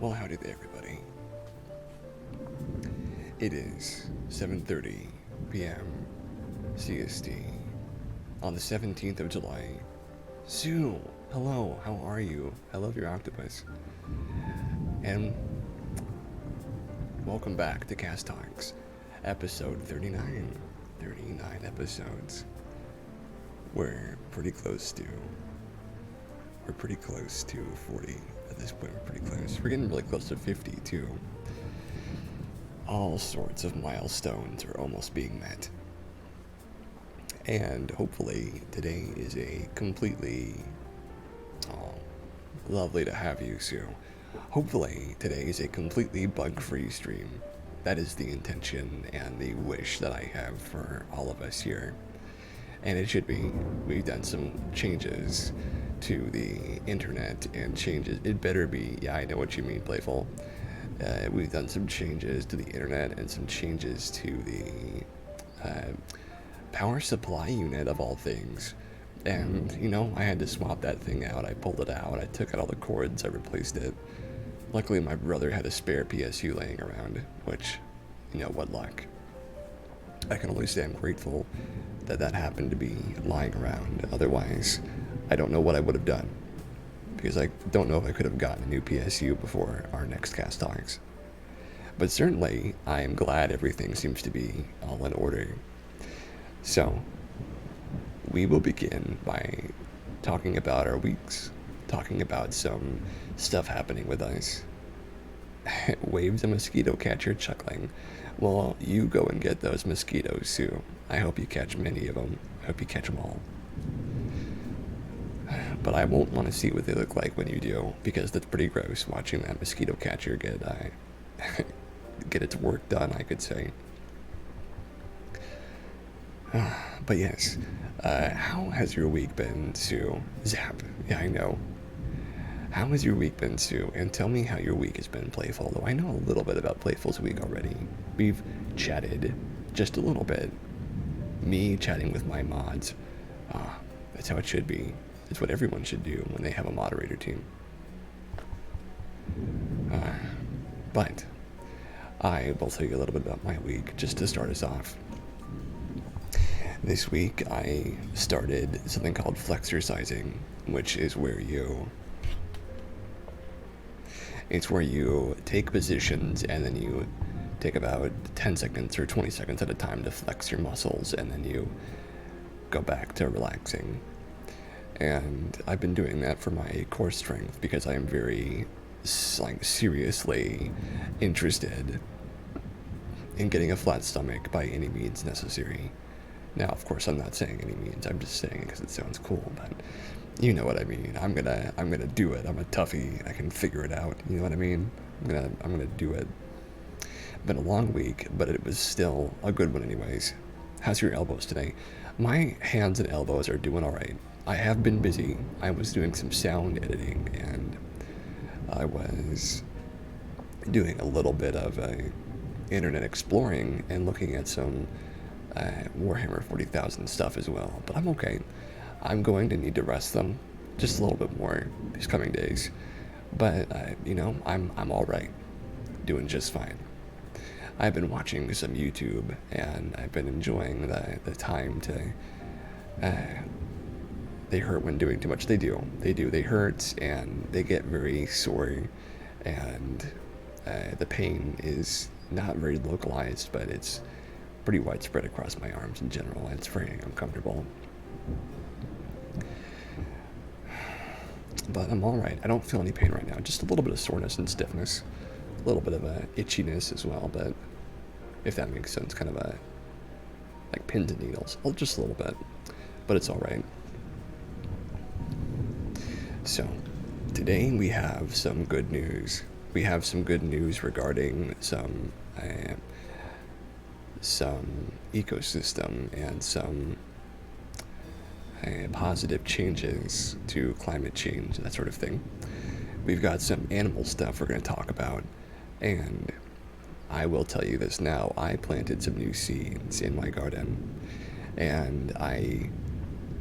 Well, howdy there, everybody. It is 7:30 p.m. CST on the 17th of July. Sue, hello, how are you? I love your octopus. And welcome back to Cast Talks, episode 39. 39 episodes. We're pretty close to 40 at this point. We're pretty close. We're getting really close to 50 too. All sorts of milestones are almost being met. And hopefully today is a completely lovely to have you, Sue. Hopefully today is a completely bug-free stream. That is the intention and the wish that I have for all of us here. And it should be. We've done some changes to the internet and changes. It better be. Yeah, I know what you mean, Playful. We've done some changes to the internet and some changes to the power supply unit of all things. And, I had to swap that thing out. I pulled it out. I took out all the cords. I replaced it. Luckily, my brother had a spare PSU laying around, which, what luck. I can only say I'm grateful that happened to be lying around. Otherwise, I don't know what I would have done. Because I don't know if I could have gotten a new PSU before our next Cast Talks. But certainly, I am glad everything seems to be all in order. So, we will begin by talking about our weeks, talking about some stuff happening with us. Waves a mosquito catcher chuckling. Well, you go and get those mosquitoes, Sue. I hope you catch many of them. I hope you catch them all. But I won't want to see what they look like when you do, because that's pretty gross watching that mosquito catcher get its work done, I could say. But yes, how has your week been, Sue? Zap, yeah, I know. How has your week been, Sue? And tell me how your week has been, Playful, though I know a little bit about Playful's week already. We've chatted just a little bit. Me chatting with my mods. That's how it should be. It's what everyone should do when they have a moderator team. But I will tell you a little bit about my week, just to start us off. This week I started something called flexercising, which is where you take positions and then you take about 10 seconds or 20 seconds at a time to flex your muscles, and then you go back to relaxing. And I've been doing that for my core strength because I am very, seriously interested in getting a flat stomach by any means necessary. Now, of course, I'm not saying any means. I'm just saying it because it sounds cool, but you know what I mean. I'm gonna do it. I'm a toughie. I can figure it out. You know what I mean? I'm gonna do it. Been a long week, but it was still a good one anyways. How's your elbows today? My hands and elbows are doing all right. I have been busy. I was doing some sound editing, and I was doing a little bit of internet exploring and looking at some Warhammer 40,000 stuff as well. But I'm okay. I'm going to need to rest them just a little bit more these coming days. But I'm all right, doing just fine. I've been watching some YouTube, and I've been enjoying the time to. They hurt when doing too much. They do. They hurt, and they get very sore, and the pain is not very localized, but it's pretty widespread across my arms in general, and it's very uncomfortable. But I'm alright. I don't feel any pain right now. Just a little bit of soreness and stiffness. A little bit of a itchiness as well, but if that makes sense, kind of like pins and needles. Well, just a little bit, but it's alright. So, today we have some good news. We have some good news regarding some ecosystem and some positive changes to climate change, that sort of thing. We've got some animal stuff we're going to talk about, and I will tell you this now, I planted some new seeds in my garden, and I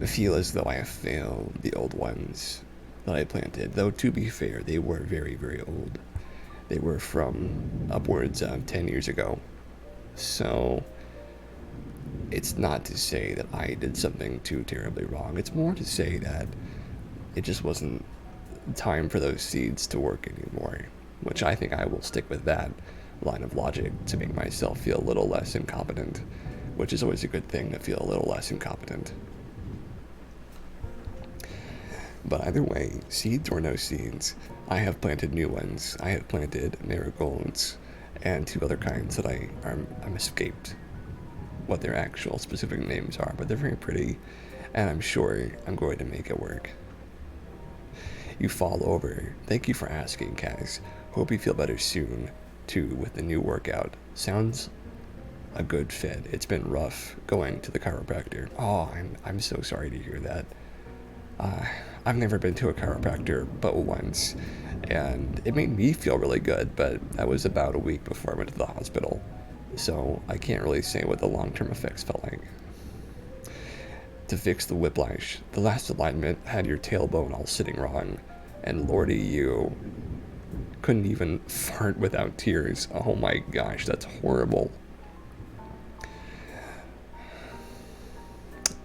feel as though I have failed the old ones that I planted, though to be fair, they were very, very old. They were from upwards of 10 years ago. So it's not to say that I did something too terribly wrong. It's more to say that it just wasn't time for those seeds to work anymore, which I think I will stick with that line of logic to make myself feel a little less incompetent, which is always a good thing to feel a little less incompetent. But either way, seeds or no seeds, I have planted new ones. I have planted marigolds and two other kinds that I'm escaped what their actual specific names are, but they're very pretty, and I'm sure I'm going to make it work. You fall over. Thank you for asking, Cass. Hope you feel better soon, too, with the new workout. Sounds a good fit. It's been rough going to the chiropractor. Oh, I'm so sorry to hear that. I've never been to a chiropractor but once, and it made me feel really good, but that was about a week before I went to the hospital, so I can't really say what the long-term effects felt like. To fix the whiplash, the last alignment had your tailbone all sitting wrong, and lordy, you couldn't even fart without tears. Oh my gosh, that's horrible.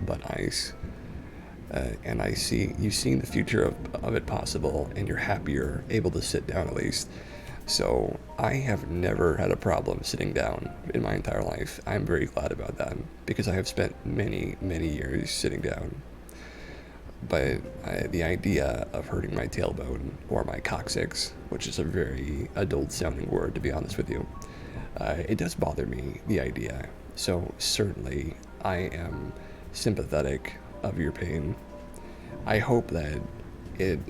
But nice. And I see you've seen the future of it possible, and you're happier, able to sit down at least. So I have never had a problem sitting down in my entire life. I'm very glad about that because I have spent many, many years sitting down. But the idea of hurting my tailbone or my coccyx, which is a very adult-sounding word to be honest with you, it does bother me, the idea. So certainly I am sympathetic of your pain. I hope that it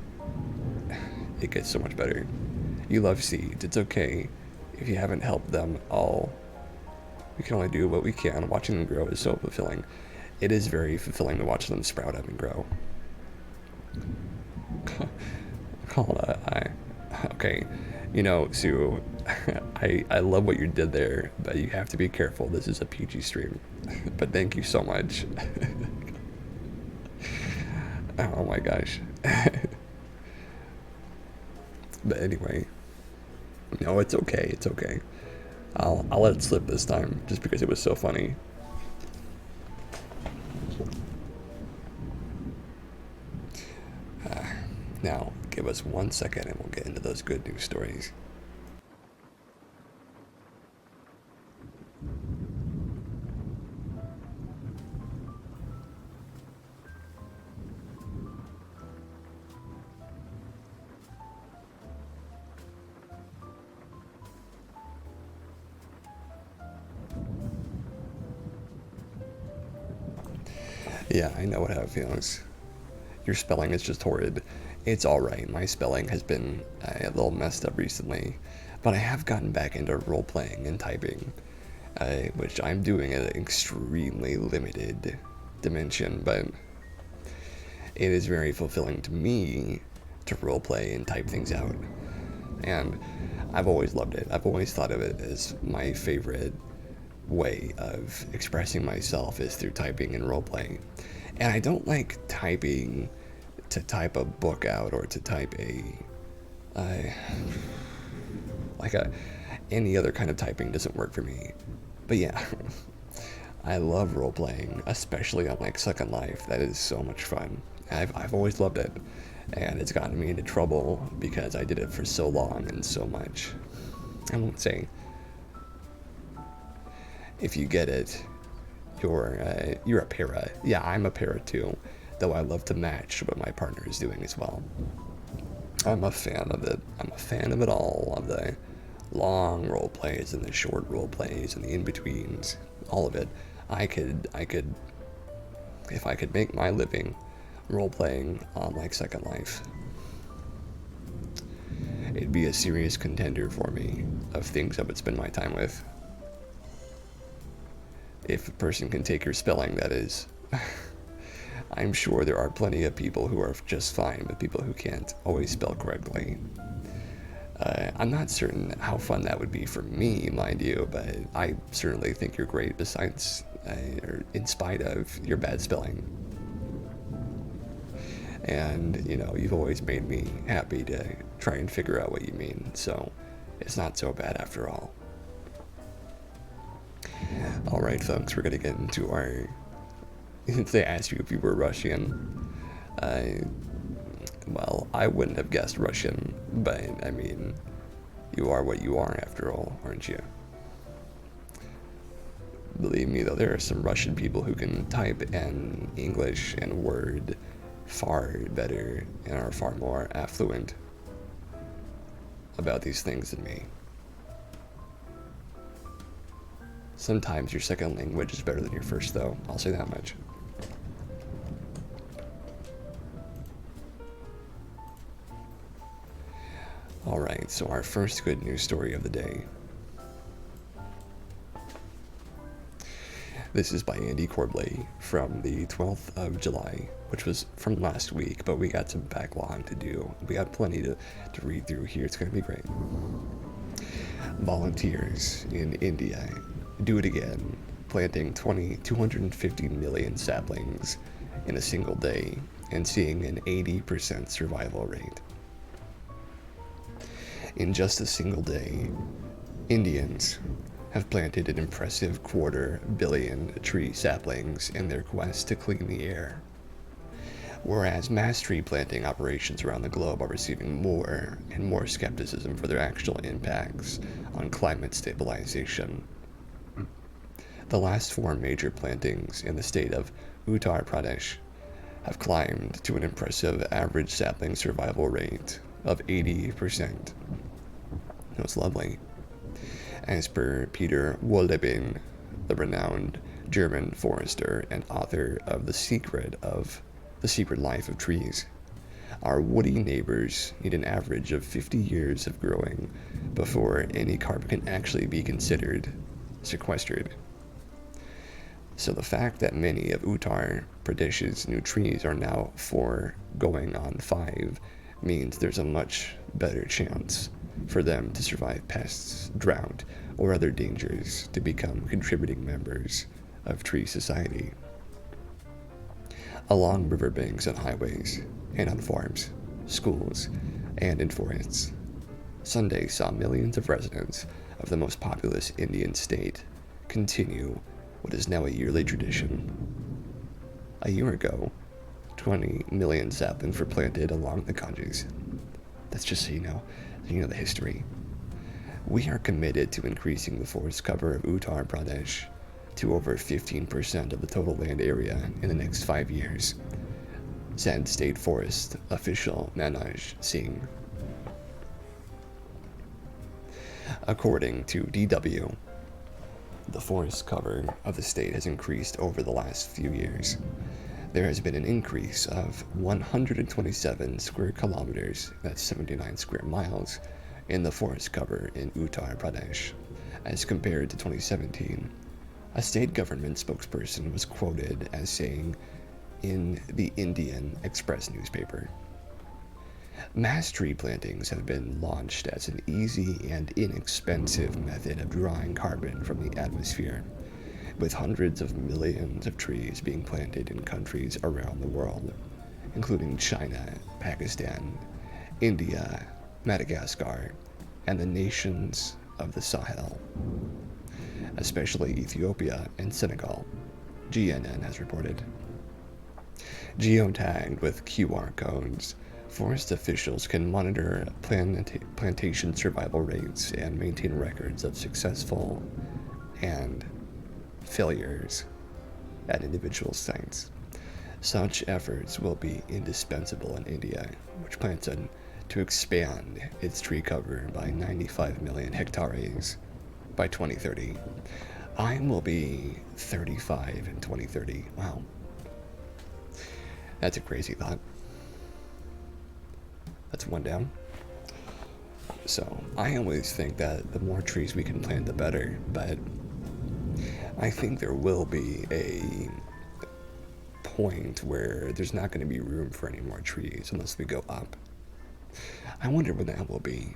gets so much better. You love seeds. It's okay if you haven't helped them all. We can only do what we can. Watching them grow is so fulfilling. It is very fulfilling to watch them sprout up and grow. Okay, you know, Sue, I love what you did there, but you have to be careful. This is a PG stream. But thank you so much. Oh my gosh. But anyway, no, it's okay. It's okay. I'll let it slip this time, just because it was so funny. Now, give us 1 second and we'll get into those good news stories. Yeah, I know how it feels. Your spelling is just horrid. It's alright, my spelling has been a little messed up recently, but I have gotten back into role-playing and typing, which I'm doing at an extremely limited dimension, but it is very fulfilling to me to roleplay and type things out. And I've always loved it. I've always thought of it as my favorite way of expressing myself is through typing and roleplaying. And I don't like typing to type a book out or to type any other kind of typing doesn't work for me. But yeah, I love role-playing, especially on like Second Life. That is so much fun. I've always loved it, and it's gotten me into trouble because I did it for so long and so much. I won't say. If you get it, you're a para. Yeah, I'm a para too, though I love to match what my partner is doing as well. I'm a fan of it. I'm a fan of it all, of the long role plays and the short role plays and the in-betweens, all of it. I could, if I could make my living role playing on like Second Life, it'd be a serious contender for me of things I would spend my time with. If a person can take your spelling, that is. I'm sure there are plenty of people who are just fine with people who can't always spell correctly. I'm not certain how fun that would be for me, mind you, but I certainly think you're great besides, or in spite of your bad spelling. And, you know, you've always made me happy to try and figure out what you mean, so It's not so bad after all. Alright, folks, we're gonna get into our. They asked you if you were Russian. Well, I wouldn't have guessed Russian, but I mean, you are what you are after all, aren't you? Believe me, though, there are some Russian people who can type in English and Word far better and are far more affluent about these things than me. Sometimes your second language is better than your first, though. I'll say that much. Alright, so our first good news story of the day. This is by Andy Corbley from the 12th of July, which was from last week, but we got some backlog to do. We got plenty to read through here. It's going to be great. Volunteers in India do it again, planting 250 million saplings in a single day and seeing an 80% survival rate. In just a single day, Indians have planted an impressive 250 million tree saplings in their quest to clean the air. Whereas mass tree planting operations around the globe are receiving more and more skepticism for their actual impacts on climate stabilization. The last 4 major plantings in the state of Uttar Pradesh have climbed to an impressive average sapling survival rate of 80%. It's lovely. As per Peter Wolleben, the renowned German forester and author of The Secret Life of Trees, our woody neighbors need an average of 50 years of growing before any carbon can actually be considered sequestered. So the fact that many of Uttar Pradesh's new trees are now 4 going on 5 means there's a much better chance for them to survive pests, drought, or other dangers to become contributing members of tree society. Along riverbanks and highways, and on farms, schools, and in forests, Sunday saw millions of residents of the most populous Indian state continue what is now a yearly tradition. A year ago, 20 million saplings were planted along the Ganges. That's just so you know the history. We are committed to increasing the forest cover of Uttar Pradesh to over 15% of the total land area in the next 5 years, said state forest official Manoj Singh. According to DW, the forest cover of the state has increased over the last few years. There has been an increase of 127 square kilometers, that's 79 square miles, in the forest cover in Uttar Pradesh, as compared to 2017. A state government spokesperson was quoted as saying in the Indian Express newspaper, "Mass tree plantings have been launched as an easy and inexpensive method of drawing carbon from the atmosphere, with hundreds of millions of trees being planted in countries around the world, including China, Pakistan, India, Madagascar, and the nations of the Sahel, especially Ethiopia and Senegal," GNN has reported. Geotagged with QR codes, forest officials can monitor plantation survival rates and maintain records of successful and failures at individual sites. Such efforts will be indispensable in India, which plans to expand its tree cover by 95 million hectares by 2030. I will be 35 in 2030. Wow. That's a crazy thought. That's one down. So, I always think that the more trees we can plant, the better, but I think there will be a point where there's not going to be room for any more trees unless we go up. I wonder when that will be.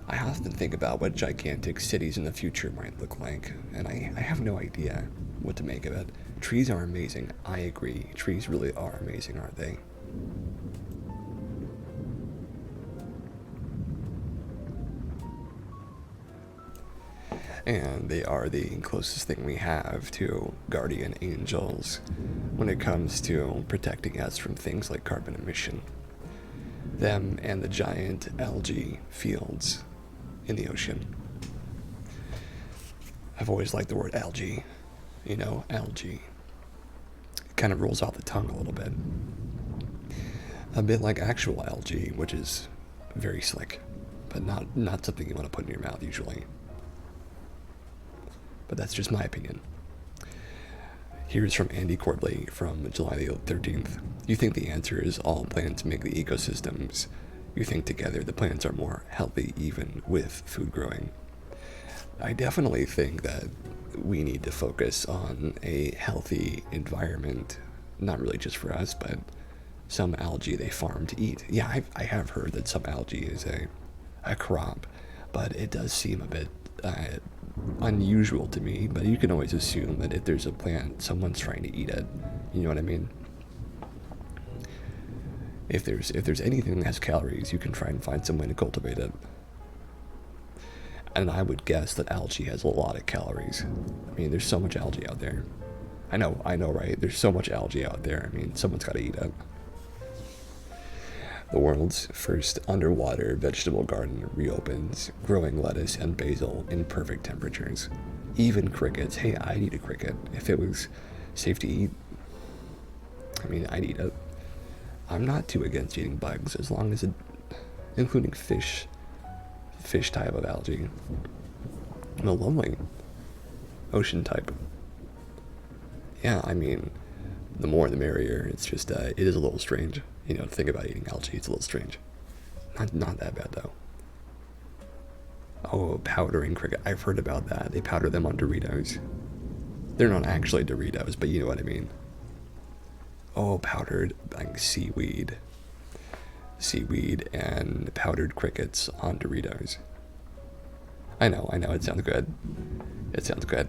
I often think about what gigantic cities in the future might look like, and I have no idea what to make of it. Trees are amazing. I agree. Trees really are amazing, aren't they? And they are the closest thing we have to guardian angels when it comes to protecting us from things like carbon emission. Them and the giant algae fields in the ocean. I've always liked the word algae. You know, algae. It kind of rolls off the tongue a little bit. A bit like actual algae, which is very slick, but not something you want to put in your mouth usually. But that's just my opinion. Here's from Andy Cordley from July the 13th. You think the answer is all plants make the ecosystems. You think together the plants are more healthy even with food growing. I definitely think that we need to focus on a healthy environment, not really just for us, but some algae they farm to eat. Yeah, I have heard that some algae is a crop, but it does seem a bit unusual to me. But you can always assume that if there's a plant, someone's trying to eat it. You know what I mean? If there's anything that has calories, you can try and find some way to cultivate it. And I would guess that algae has a lot of calories. I mean, there's so much algae out there. I know, right? There's so much algae out there. I mean, someone's got to eat it. The world's first underwater vegetable garden reopens, growing lettuce and basil in perfect temperatures. Even crickets. Hey, I'd eat a cricket. If it was safe to eat, I mean, I'd eat it. I'm not too against eating bugs, as long as it, including fish type of algae. No, lovely. Ocean type. Yeah, I mean, the more the merrier. It's just, it is a little strange. You know, to think about eating algae, it's a little strange. Not that bad, though. Oh, powdering cricket. I've heard about that. They powder them on Doritos. They're not actually Doritos, but you know what I mean. Oh, powdered like seaweed. Seaweed and powdered crickets on Doritos. I know, it sounds good. It sounds good.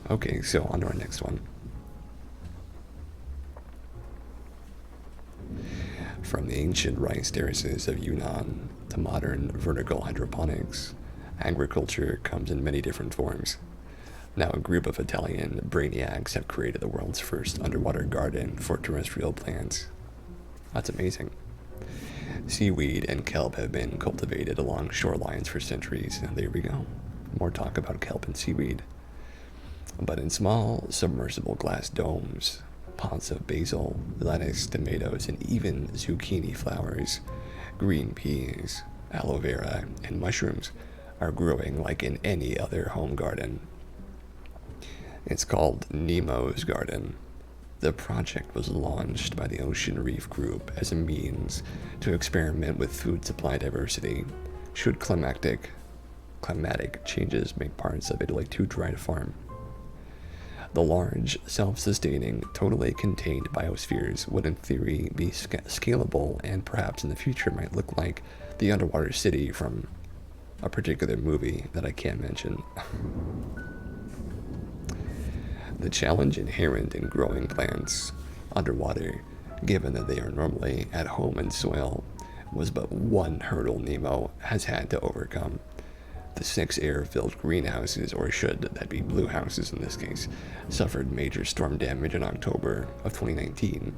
Okay, so on to our next one. From the ancient rice terraces of Yunnan to modern vertical hydroponics, agriculture comes in many different forms. Now a group of Italian brainiacs have created the world's first underwater garden for terrestrial plants. That's amazing. Seaweed and kelp have been cultivated along shorelines for centuries. And there we go. More talk about kelp and seaweed. But in small, submersible glass domes, pots of basil, lettuce, tomatoes, and even zucchini flowers, green peas, aloe vera, and mushrooms are growing like in any other home garden. It's called Nemo's Garden. The project was launched by the Ocean Reef Group as a means to experiment with food supply diversity should climatic changes make parts of Italy too dry to farm. The large, self-sustaining, totally contained biospheres would in theory be scalable and perhaps in the future might look like the underwater city from a particular movie that I can't mention. The challenge inherent in growing plants underwater, given that they are normally at home in soil, was but one hurdle Nemo has had to overcome. The 6 air-filled greenhouses, or should that be blue houses in this case, suffered major storm damage in October of 2019,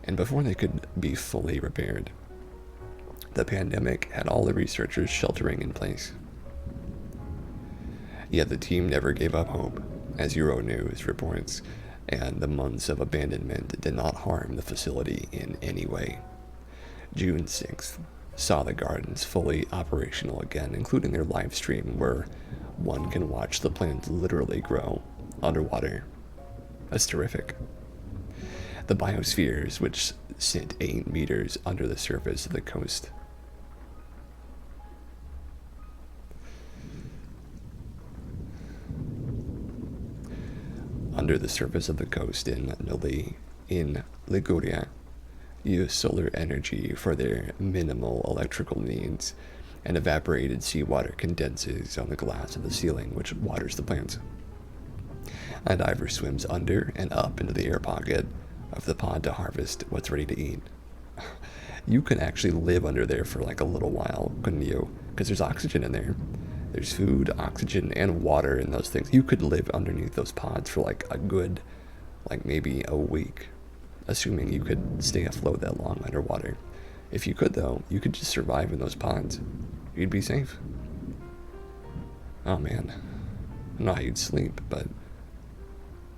and before they could be fully repaired, the pandemic had all the researchers sheltering in place. Yet the team never gave up hope, as Euronews reports, and the months of abandonment did not harm the facility in any way. June 6th saw the gardens fully operational again, including their live stream where one can watch the plants literally grow underwater. That's terrific. The biospheres, which sit 8 meters under the surface of the coast, in Liguria, use solar energy for their minimal electrical needs, and evaporated seawater condenses on the glass of the ceiling, which waters the plants. A diver swims under and up into the air pocket of the pod to harvest what's ready to eat. You could actually live under there for like a little while, couldn't you? Because there's oxygen in there. There's food, oxygen, and water in those things. You could live underneath those pods for like a good, like maybe a week, assuming you could stay afloat that long underwater. If you could, though, you could just survive in those pods. You'd be safe. Oh man, I don't know how you'd sleep, but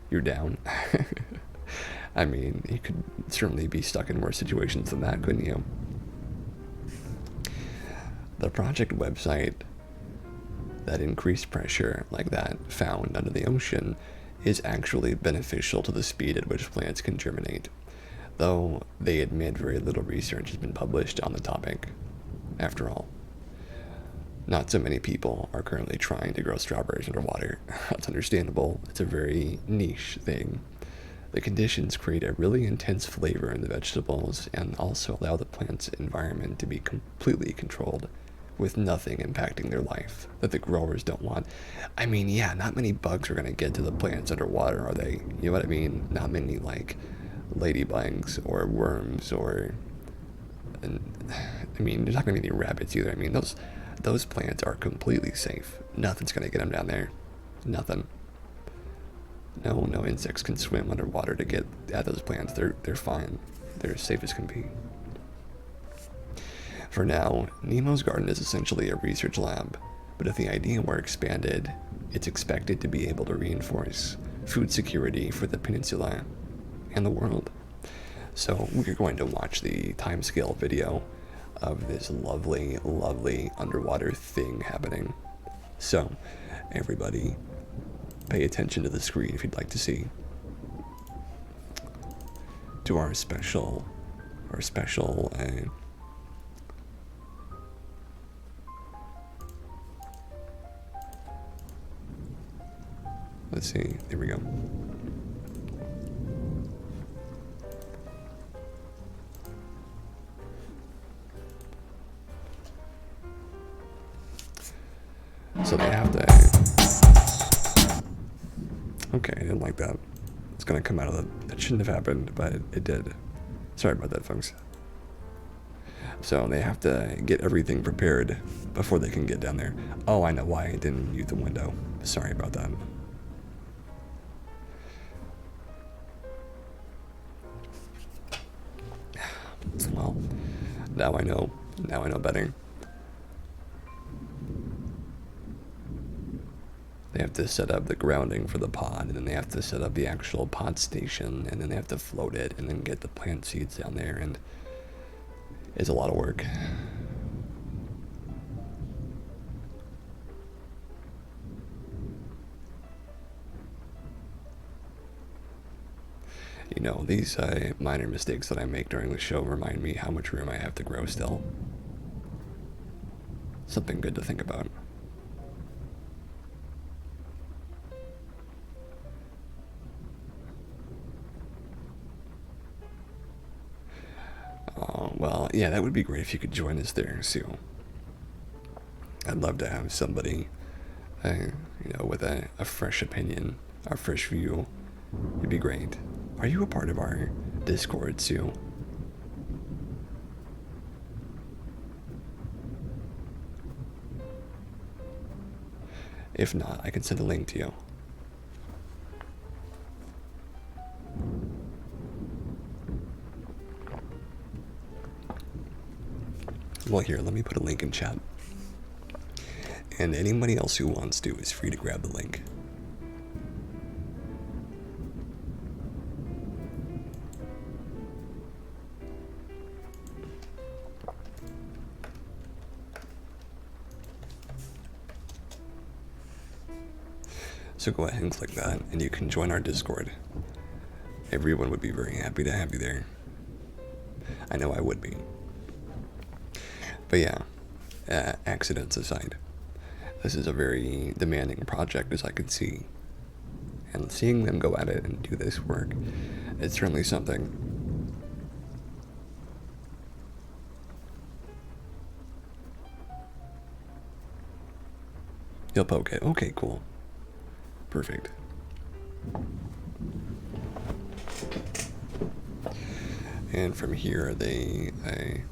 you're down. I mean, you could certainly be stuck in worse situations than that, couldn't you? The project website that increased pressure like that found under the ocean is actually beneficial to the speed at which plants can germinate, though they admit very little research has been published on the topic. After all, not so many people are currently trying to grow strawberries underwater. That's understandable. It's a very niche thing. The conditions create a really intense flavor in the vegetables and also allow the plant's environment to be completely controlled, with nothing impacting their life that the growers don't want. I mean, yeah, not many bugs are going to get to the plants underwater, are they? You know what I mean? Not many, like, ladybugs or worms or... And, I mean, there's not going to be any rabbits either. I mean, those plants are completely safe. Nothing's going to get them down there. Nothing. No insects can swim underwater to get at those plants. They're fine. They're as safe as can be. For now, Nemo's Garden is essentially a research lab, but if the idea were expanded, it's expected to be able to reinforce food security for the peninsula and the world. So we're going to watch the timescale video of this lovely, lovely underwater thing happening. So, everybody, pay attention to the screen if you'd like to see. To our special, let's see, there we go. So they have to... Okay, I didn't like that. It's gonna come out of the... That shouldn't have happened, but it did. Sorry about that, folks. So they have to get everything prepared before they can get down there. Oh, I know why I didn't mute the window. Sorry about that. Well, now I know. Now I know better. They have to set up the grounding for the pod, and then they have to set up the actual pod station, and then they have to float it, and then get the plant seeds down there, and it's a lot of work. You know, these minor mistakes that I make during the show remind me how much room I have to grow still. Something good to think about. Well, yeah, that would be great if you could join us there, Sue. I'd love to have somebody, with a fresh opinion, a fresh view. It'd be great. Are you a part of our Discord, Sue? If not, I can send a link to you. Well, here, let me put a link in chat. And anybody else who wants to is free to grab the link. So go ahead and click that, and you can join our Discord. Everyone would be very happy to have you there. I know I would be. But yeah, accidents aside, this is a very demanding project, as I can see. And seeing them go at it and do this work, it's certainly something. You'll poke it. Okay, cool. Perfect. And from here, I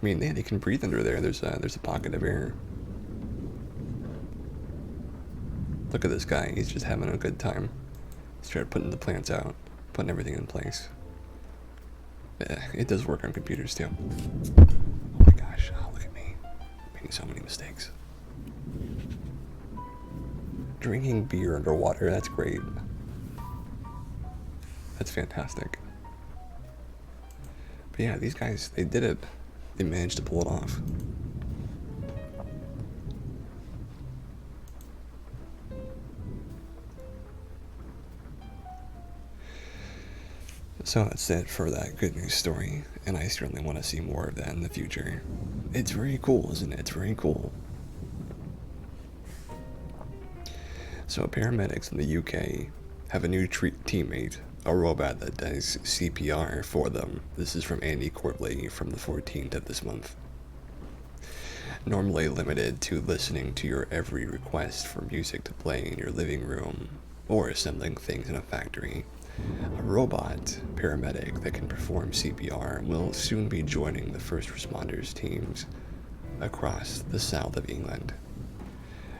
mean, they can breathe under there. There's a pocket of air. Look at this guy. He's just having a good time. Started putting the plants out, putting everything in place. Yeah, it does work on computers too. Oh my gosh, oh, look at me. Making so many mistakes. Drinking beer underwater, that's great. That's fantastic. But yeah, these guys, they did it. They managed to pull it off. So that's it for that good news story, and I certainly want to see more of that in the future. It's very cool, isn't it? It's very cool. So paramedics in the UK have a new teammate, a robot that does CPR for them. This is from Andy Courtley from the 14th of this month. Normally limited to listening to your every request for music to play in your living room or assembling things in a factory, a robot paramedic that can perform CPR will soon be joining the first responders teams across the south of England.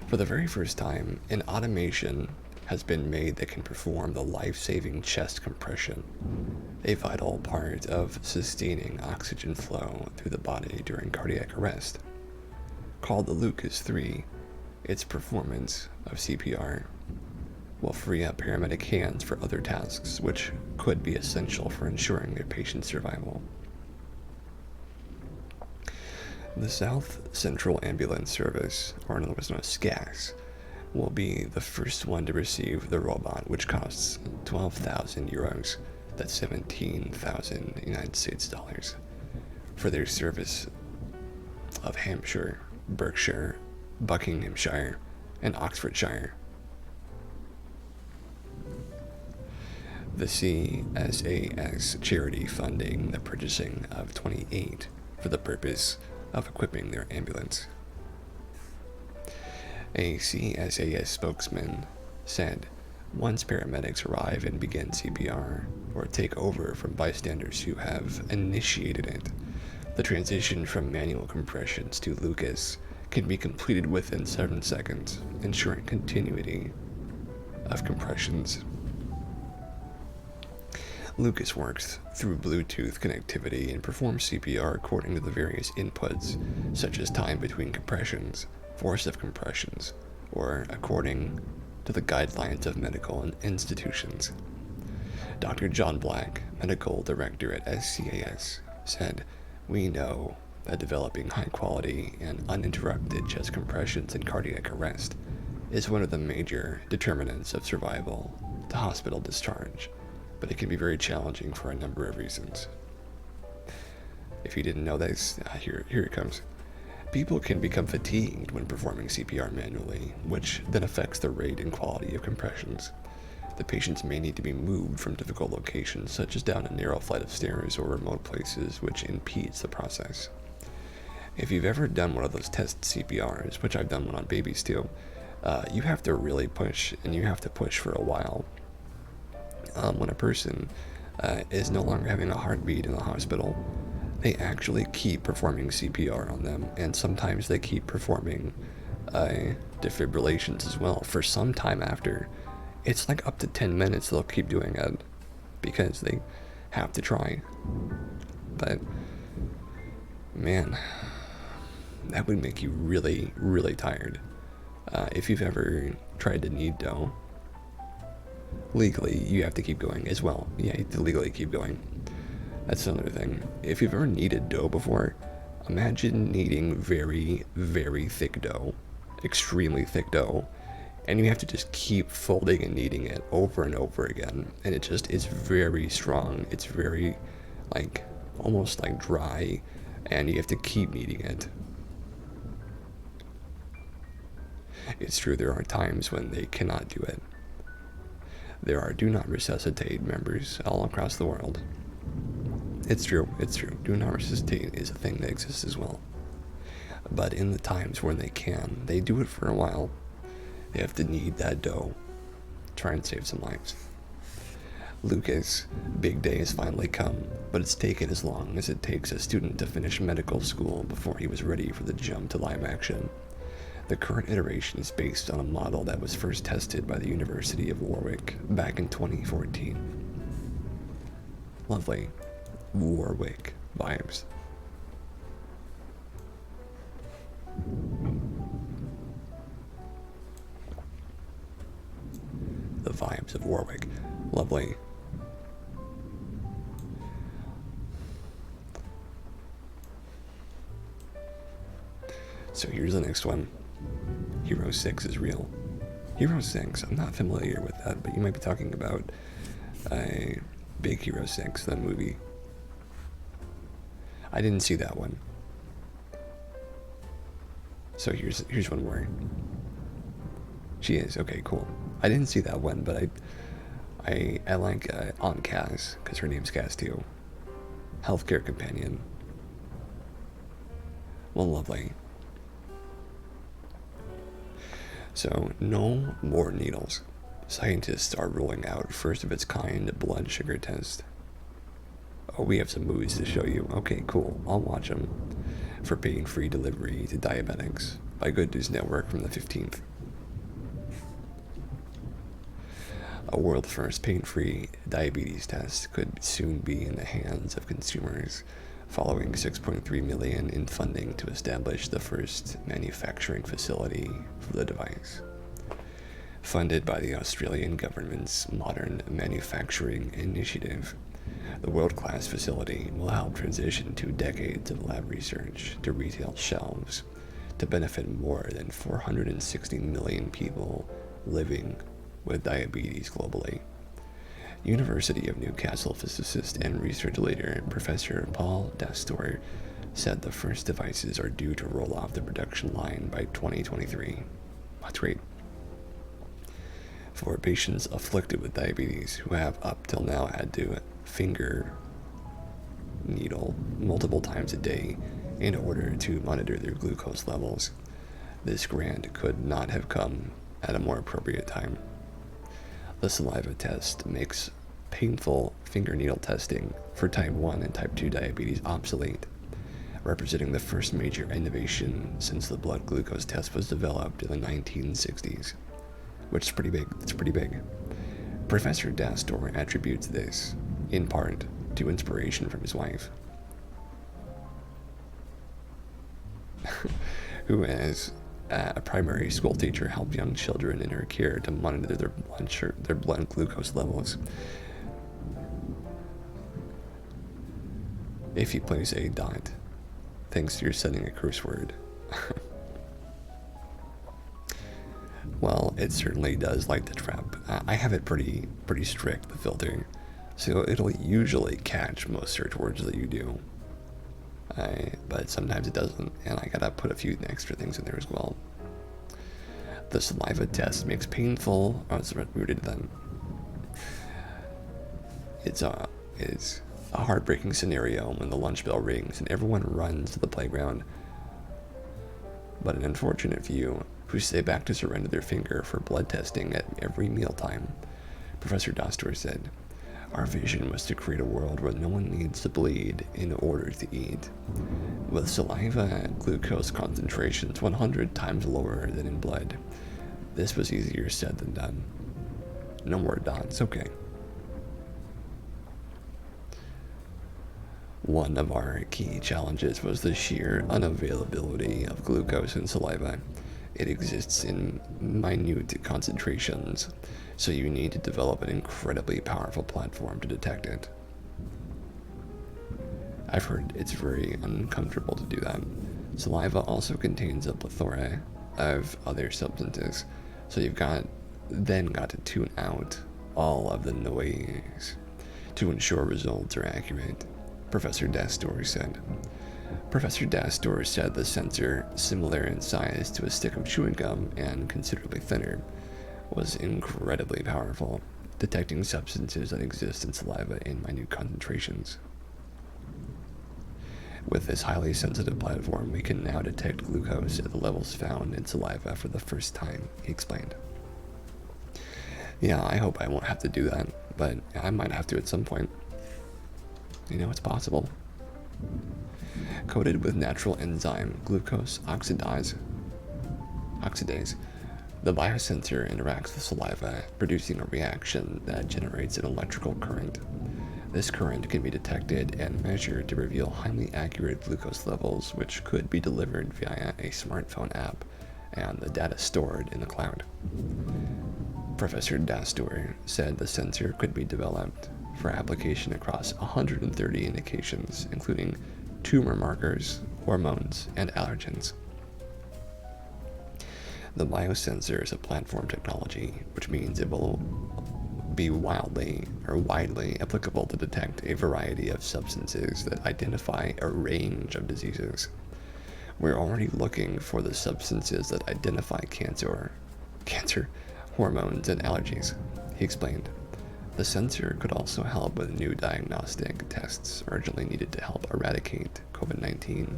For the very first time, an automation has been made that can perform the life-saving chest compression, a vital part of sustaining oxygen flow through the body during cardiac arrest. Called the Lucas 3, its performance of CPR will free up paramedic hands for other tasks, which could be essential for ensuring their patient's survival. The South Central Ambulance Service, or in other words known as SCAS, will be the first one to receive the robot, which costs 12,000 euros, that's 17,000 United States dollars, for their service of Hampshire, Berkshire, Buckinghamshire, and Oxfordshire. The CSAS charity funding the purchasing of 28 for the purpose of equipping their ambulance. A CSAS spokesman said, once paramedics arrive and begin CPR, or take over from bystanders who have initiated it, the transition from manual compressions to Lucas can be completed within 7 seconds, ensuring continuity of compressions. Lucas works through Bluetooth connectivity and performs CPR according to the various inputs, such as time between compressions, force of compressions, or according to the guidelines of medical institutions. Dr. John Black, medical director at SCAS, said, "We know that developing high-quality and uninterrupted chest compressions in cardiac arrest is one of the major determinants of survival to hospital discharge, but it can be very challenging for a number of reasons." If you didn't know this, here it comes. People can become fatigued when performing CPR manually, which then affects the rate and quality of compressions. The patients may need to be moved from difficult locations, such as down a narrow flight of stairs or remote places, which impedes the process. If you've ever done one of those test CPRs, which I've done one on babies too, you have to really push, and you have to push for a while. When a person is no longer having a heartbeat in the hospital, they actually keep performing CPR on them, and sometimes they keep performing defibrillations as well for some time after. It's like up to 10 minutes they'll keep doing it because they have to try. But man, that would make you really, really tired. If you've ever tried to knead dough, legally you have to keep going as well. Yeah, you have to legally keep going. That's another thing. If you've ever kneaded dough before, imagine kneading very, very thick dough, extremely thick dough, and you have to just keep folding and kneading it over and over again, and it just is very strong. It's very, like, almost like dry, and you have to keep kneading it. It's true, there are times when they cannot do it. There are do not resuscitate members all across the world. It's true. Do not resuscitate is a thing that exists as well. But in the times when they can, they do it for a while. They have to knead that dough, try and save some lives. Lucas' big day has finally come, but it's taken as long as it takes a student to finish medical school before he was ready for the jump to live action. The current iteration is based on a model that was first tested by the University of Warwick back in 2014. Lovely Warwick vibes. The vibes of Warwick. Lovely. So here's the next one. Hero 6 is real. Hero 6, I'm not familiar with that, but you might be talking about Big Hero 6, the movie. I didn't see that one. So here's one more. She is, okay, cool. I didn't see that one, but I like Aunt Cass, because her name's Cass too. Healthcare companion. Well, lovely. So, no more needles. Scientists are rolling out first of its kind blood sugar test. Oh, we have some movies to show you. Okay, cool. I'll watch them. For pain-free delivery to diabetics by Good News Network from the 15th. A world-first pain-free diabetes test could soon be in the hands of consumers, following $6.3 million in funding to establish the first manufacturing facility for the device. Funded by the Australian government's Modern Manufacturing Initiative, the world-class facility will help transition 2 decades of lab research to retail shelves to benefit more than 460 million people living with diabetes globally. University of Newcastle physicist and research leader Professor Paul Dastor said the first devices are due to roll off the production line by 2023. That's great. For patients afflicted with diabetes who have up till now had to finger needle multiple times a day in order to monitor their glucose levels, this grant could not have come at a more appropriate time. The saliva test makes painful finger needle testing for type 1 and type 2 diabetes obsolete, representing the first major innovation since the blood glucose test was developed in the 1960s, which is pretty big. It's pretty big. Professor Dastor attributes this, in part, to inspiration from his wife, who as a primary school teacher helped young children in her care to monitor their blood glucose levels. If you place a dot, thinks you're sending a curse word. Well, it certainly does like the trap. I have it pretty strict, the filter, so it'll usually catch most search words that you do. But sometimes it doesn't, and I gotta put a few extra things in there as well. The saliva test makes painful. Oh, it's rooted then. It's a heartbreaking scenario when the lunch bell rings and everyone runs to the playground. But an unfortunate few who stay back to surrender their finger for blood testing at every mealtime. Professor Dastor said, "Our vision was to create a world where no one needs to bleed in order to eat. With saliva glucose concentrations 100 times lower than in blood, this was easier said than done." No more dots, okay. One of our key challenges was the sheer unavailability of glucose in saliva. It exists in minute concentrations, so you need to develop an incredibly powerful platform to detect it. I've heard it's very uncomfortable to do that. Saliva also contains a plethora of other substances, so you've got to tune out all of the noise to ensure results are accurate, Professor Dastor said. Professor Dastor said the sensor, similar in size to a stick of chewing gum and considerably thinner, was incredibly powerful, detecting substances that exist in saliva in minute concentrations. With this highly sensitive platform, we can now detect glucose at the levels found in saliva for the first time, he explained. Yeah, I hope I won't have to do that, but I might have to at some point. You know, it's possible. Coated with natural enzyme glucose oxidase. oxidase. The biosensor interacts with saliva, producing a reaction that generates an electrical current. This current can be detected and measured to reveal highly accurate glucose levels, which could be delivered via a smartphone app and the data stored in the cloud. Professor Dastur said the sensor could be developed for application across 130 indications, including tumor markers, hormones, and allergens. The biosensor is a platform technology, which means it will be widely applicable to detect a variety of substances that identify a range of diseases. We're already looking for the substances that identify cancer, hormones, and allergies, he explained. The sensor could also help with new diagnostic tests urgently needed to help eradicate COVID-19.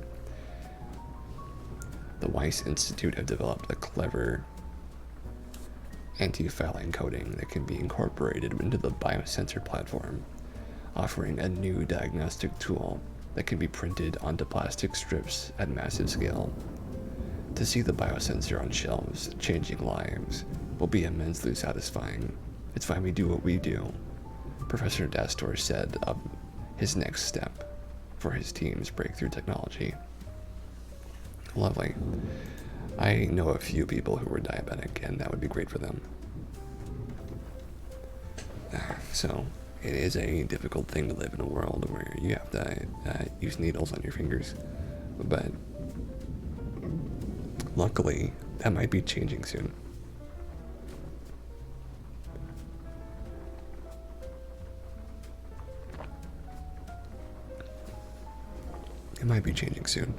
The Weiss Institute have developed a clever anti-fouling coating that can be incorporated into the biosensor platform, offering a new diagnostic tool that can be printed onto plastic strips at massive scale. To see the biosensor on shelves changing lives will be immensely satisfying. It's why we do what we do, Professor Dastor said of his next step for his team's breakthrough technology. Lovely. I know a few people who are diabetic, and that would be great for them. So, it is a difficult thing to live in a world where you have to use needles on your fingers, but luckily, that might be changing soon. It might be changing soon,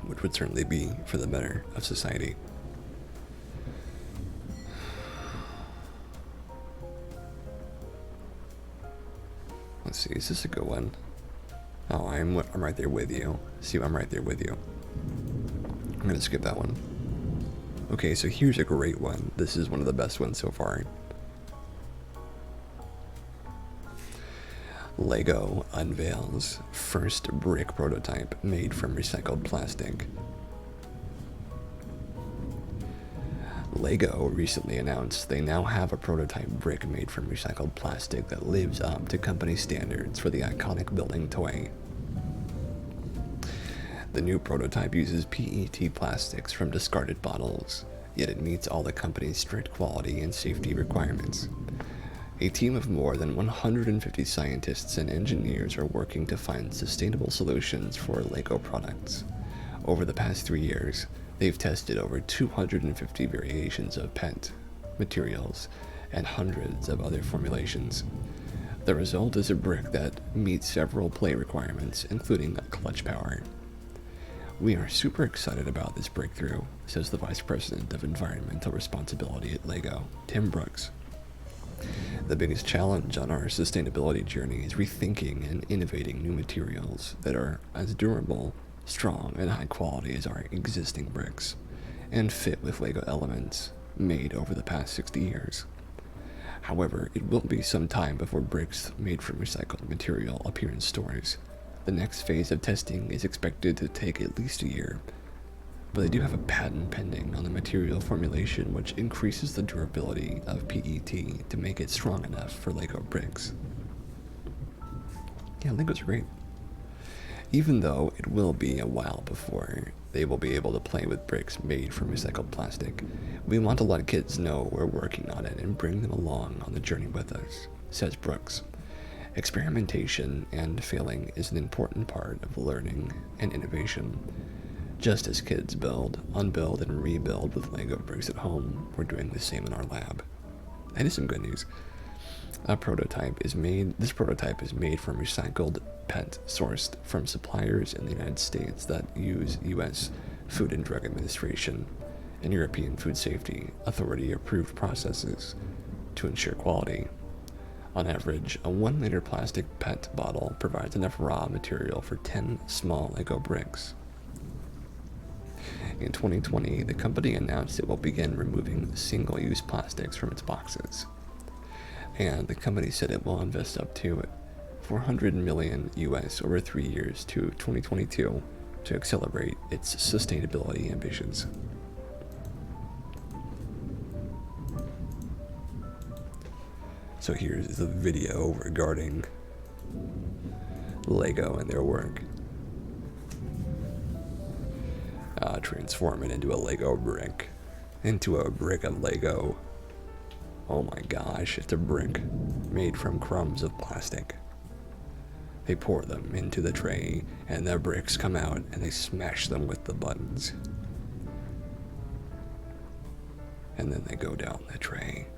which would certainly be for the better of society. Let's see, is this a good one? Oh, I'm right there with you. See, I'm right there with you. I'm gonna skip that one. Okay, so here's a great one. This is one of the best ones so far. Lego unveils first brick prototype made from recycled plastic. Lego recently announced they now have a prototype brick made from recycled plastic that lives up to company standards for the iconic building toy. The new prototype uses PET plastics from discarded bottles, yet it meets all the company's strict quality and safety requirements. A team of more than 150 scientists and engineers are working to find sustainable solutions for Lego products. Over the past 3 years, they've tested over 250 variations of PET materials and hundreds of other formulations. The result is a brick that meets several play requirements, including clutch power. We are super excited about this breakthrough, says the Vice President of Environmental Responsibility at Lego, Tim Brooks. The biggest challenge on our sustainability journey is rethinking and innovating new materials that are as durable, strong, and high quality as our existing bricks, and fit with Lego elements made over the past 60 years. However, it will be some time before bricks made from recycled material appear in stores. The next phase of testing is expected to take at least a year, but they do have a patent pending on the material formulation which increases the durability of PET to make it strong enough for Lego bricks. Yeah, Legos are great. Even though it will be a while before they will be able to play with bricks made from recycled plastic, we want to let kids know we're working on it and bring them along on the journey with us, says Brooks. Experimentation and failing is an important part of learning and innovation. Just as kids build, unbuild, and rebuild with Lego bricks at home, we're doing the same in our lab. That is some good news. This prototype is made from recycled PET sourced from suppliers in the United States that use U.S. Food and Drug Administration and European Food Safety Authority approved processes to ensure quality. On average, a 1-liter plastic PET bottle provides enough raw material for 10 small Lego bricks. In 2020, the company announced it will begin removing single-use plastics from its boxes. And the company said it will invest up to $400 million US over 3 years to 2022 to accelerate its sustainability ambitions. So here's the video regarding Lego and their work. Transform it into a Lego brick. Into a brick of Lego. Oh my gosh, it's a brick made from crumbs of plastic. They pour them into the tray, and the bricks come out, and they smash them with the buttons. And then they go down the tray.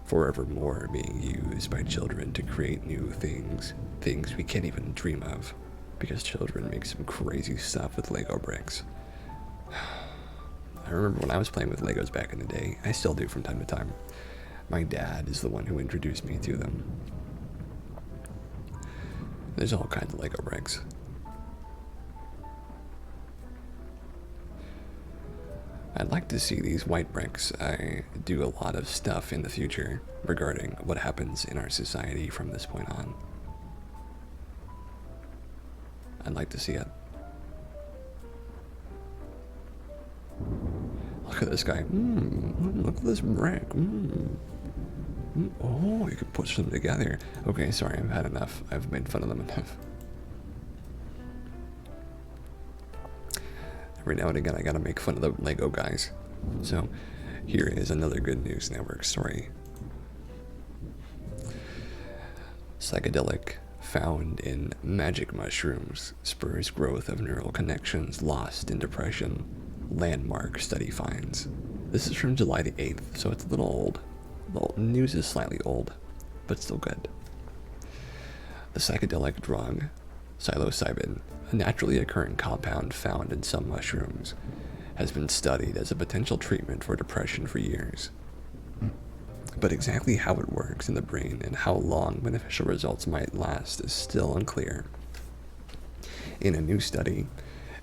Forevermore being used by children to create new things. Things we can't even dream of. Because children make some crazy stuff with Lego bricks. I remember when I was playing with Legos back in the day. I still do from time to time. My dad is the one who introduced me to them. There's all kinds of Lego bricks. I'd like to see these white bricks do a lot of stuff in the future regarding what happens in our society from this point on. I'd like to see it. Look at this guy. Look at this brick. Oh, you can push them together. Okay, sorry, I've had enough. I've made fun of them enough. Every now and again, I gotta make fun of the Lego guys. So, here is another Good News Network story. Psychedelic found in magic mushrooms spurs growth of neural connections lost in depression. Landmark study finds. This is from July the 8th, so it's a little old. The news is slightly old, but still good. The psychedelic drug, psilocybin, a naturally occurring compound found in some mushrooms, has been studied as a potential treatment for depression for years. But exactly how it works in the brain and how long beneficial results might last is still unclear. In a new study,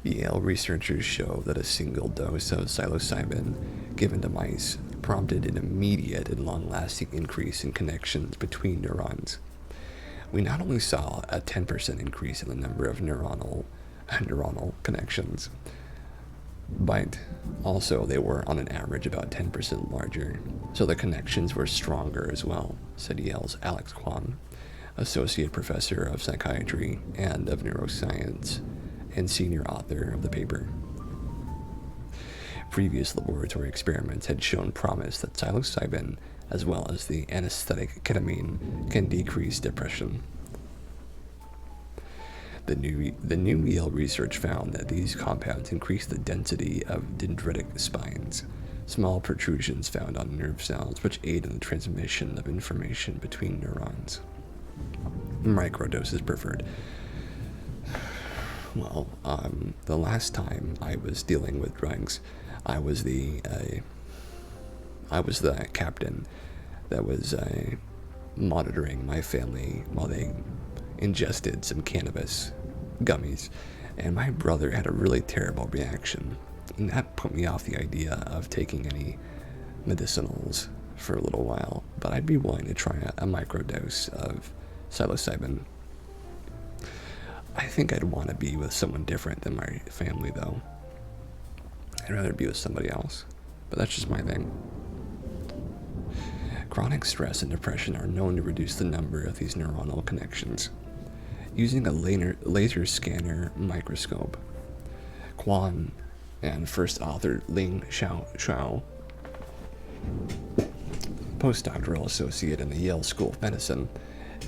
Yale researchers show that a single dose of psilocybin given to mice prompted an immediate and long-lasting increase in connections between neurons. We not only saw a 10% increase in the number of neuronal connections, but also they were on an average about 10% larger, so the connections were stronger as well, said Yale's Alex Kwan, associate professor of psychiatry and of neuroscience, and senior author of the paper. Previous laboratory experiments had shown promise that psilocybin, as well as the anesthetic ketamine, can decrease depression. The new Yale research found that these compounds increase the density of dendritic spines, small protrusions found on nerve cells which aid in the transmission of information between neurons. Microdoses preferred. Well, the last time I was dealing with drugs, I was the captain that was monitoring my family while they ingested some cannabis gummies, and my brother had a really terrible reaction, and that put me off the idea of taking any medicinals for a little while, but I'd be willing to try a microdose of psilocybin. I think I'd want to be with someone different than my family, though. I'd rather be with somebody else, but that's just my thing. Chronic stress and depression are known to reduce the number of these neuronal connections. Using a laser scanner microscope, Kwan and first author Ling Xiao, postdoctoral associate in the Yale School of Medicine,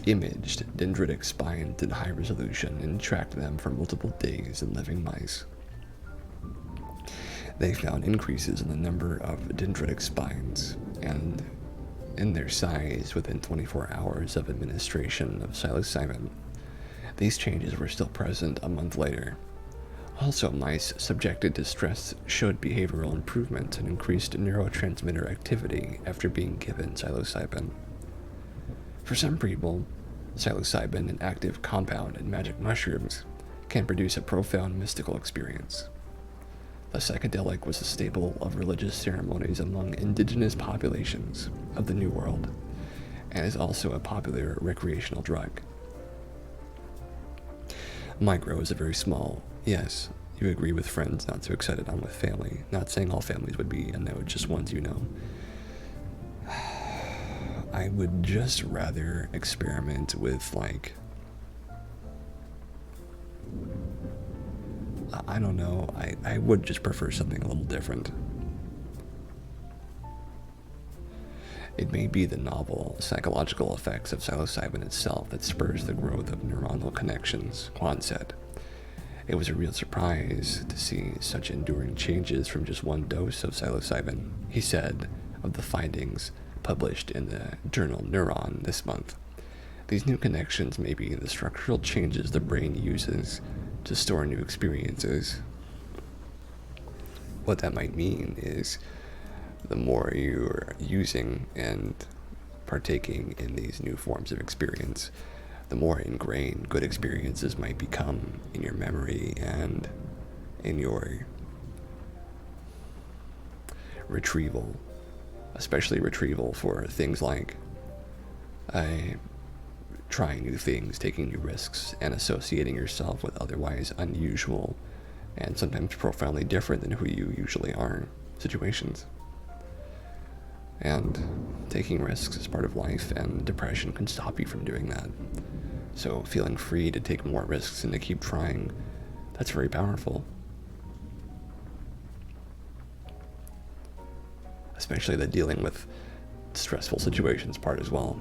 imaged dendritic spines in high resolution and tracked them for multiple days in living mice. They found increases in the number of dendritic spines and in their size within 24 hours of administration of psilocybin. These changes were still present a month later. Also, mice subjected to stress showed behavioral improvement and increased neurotransmitter activity after being given psilocybin. For some people, psilocybin, an active compound in magic mushrooms, can produce a profound mystical experience. The psychedelic was a staple of religious ceremonies among indigenous populations of the New World, and is also a popular recreational drug. Micro is a very small, yes, you agree with friends, not so excited on with family. Not saying all families would be, and no, just ones you know. I I would just rather experiment with, like, I don't know, I would just prefer something a little different. It may be the novel psychological effects of psilocybin itself that spurs the growth of neuronal connections, Juan said. It was a real surprise to see such enduring changes from just one dose of psilocybin, he said of the findings published in the journal Neuron this month. These new connections may be the structural changes the brain uses to store new experiences. What that might mean is the more you're using and partaking in these new forms of experience, the more ingrained good experiences might become in your memory and in your retrieval, especially retrieval for things like trying new things, taking new risks, and associating yourself with otherwise unusual and sometimes profoundly different than who you usually are situations. And taking risks is part of life, and depression can stop you from doing that. So feeling free to take more risks and to keep trying, that's very powerful. Especially the dealing with stressful situations part as well.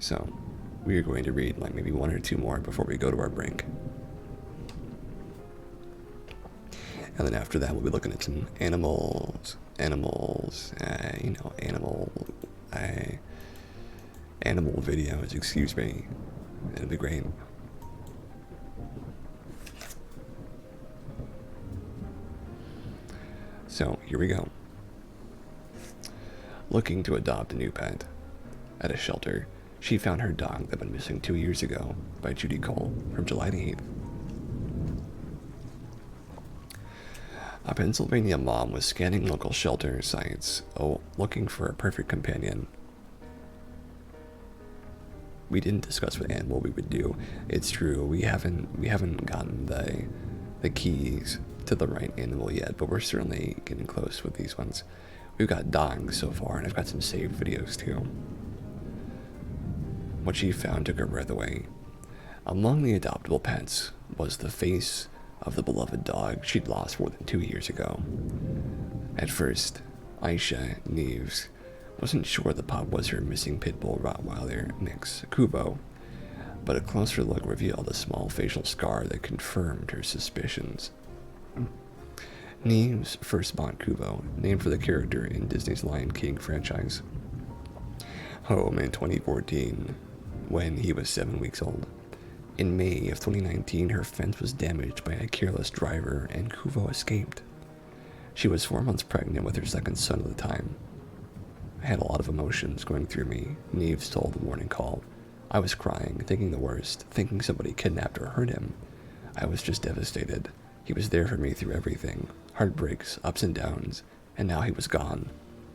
So, we are going to read like maybe one or two more before we go to our break. And then after that, we'll be looking at some animal videos, excuse me. It'll be great. So, here we go. Looking to adopt a new pet. At a shelter, she found her dog that had been missing 2 years ago, by Judy Cole, from July 8th. A Pennsylvania mom was scanning local shelter sites, looking for a perfect companion. We didn't discuss what animal we would do. It's true, we haven't gotten the keys to the right animal yet, but we're certainly getting close with these ones. We've got dogs so far, and I've got some saved videos too. What she found took her breath away. Among the adoptable pets was the face of the beloved dog she'd lost more than 2 years ago. At first, Aisha Neves wasn't sure the pup was her missing pit bull Rottweiler mix, Kubo, but a closer look revealed a small facial scar that confirmed her suspicions. Neves first bought Kubo, named for the character in Disney's Lion King franchise, home in 2014, when he was 7 weeks old. In May of 2019, her fence was damaged by a careless driver and Kubo escaped. She was 4 months pregnant with her second son at the time. I had a lot of emotions going through me, Neves told the morning call. I was crying, thinking the worst, thinking somebody kidnapped or hurt him. I was just devastated. He was there for me through everything, heartbreaks, ups and downs, and now he was gone.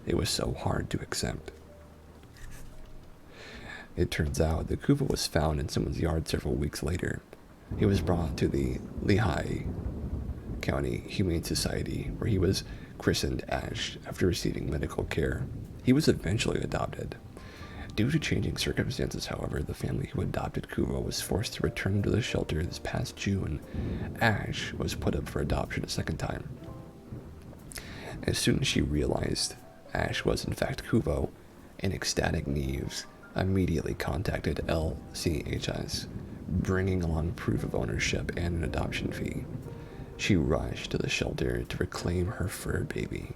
It was so hard to accept. It turns out that Kubo was found in someone's yard several weeks later. He was brought to the Lehigh County Humane Society, where he was christened Ash after receiving medical care. He was eventually adopted. Due to changing circumstances, however, the family who adopted Kubo was forced to return to the shelter this past June. Ash was put up for adoption a second time. As soon as she realized Ash was in fact Kubo, an ecstatic Neves immediately contacted LCHS, bringing along proof of ownership and an adoption fee. She rushed to the shelter to reclaim her fur baby.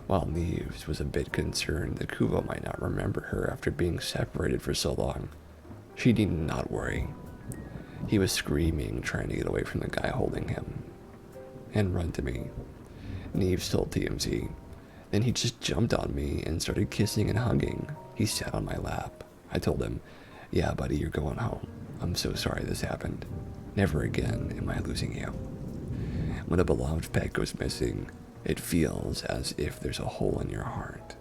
While Neves was a bit concerned that Kubo might not remember her after being separated for so long, she need not worry. He was screaming, trying to get away from the guy holding him, and run to me, Neves told TMZ. Then he just jumped on me and started kissing and hugging. He sat on my lap. I told him, "Yeah, buddy, you're going home. I'm so sorry this happened. Never again am I losing you." When a beloved pet goes missing, it feels as if there's a hole in your heart.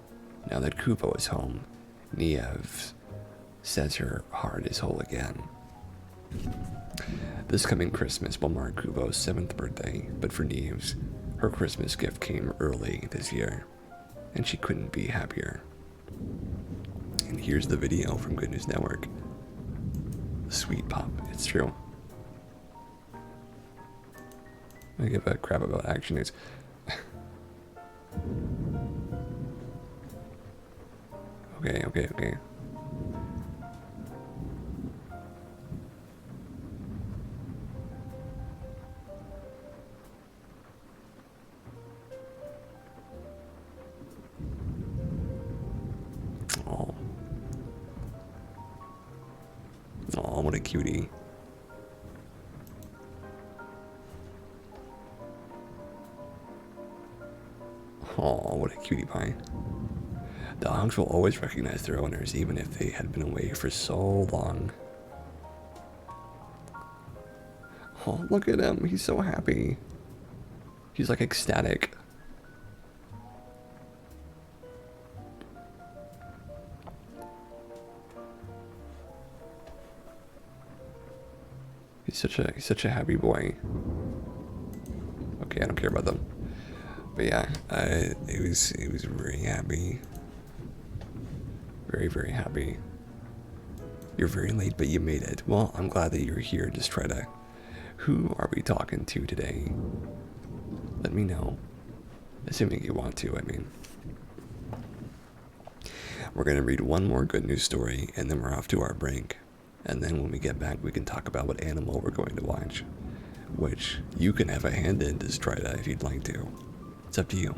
Now that Kubo is home, Neves says her heart is whole again. This coming Christmas will mark Kubo's 7th birthday, but for Neves, her Christmas gift came early this year, and she couldn't be happier. And here's the video from Good News Network. Sweet pop, it's true. I give a crap about Action News. Okay. Oh, what a cutie. Oh, what a cutie pie. Dogs will always recognize their owners, even if they had been away for so long. Oh, look at him. He's so happy. He's like ecstatic. He's such a happy boy. Okay, I don't care about them. But yeah, it was very happy. Very, very happy. You're very late, but you made it. Well, I'm glad that you're here. Just try to... Who are we talking to today? Let me know. Assuming you want to, I mean. We're going to read one more good news story, and then we're off to our break. And then when we get back, we can talk about what animal we're going to watch. Which you can have a hand in to try that if you'd like to. It's up to you.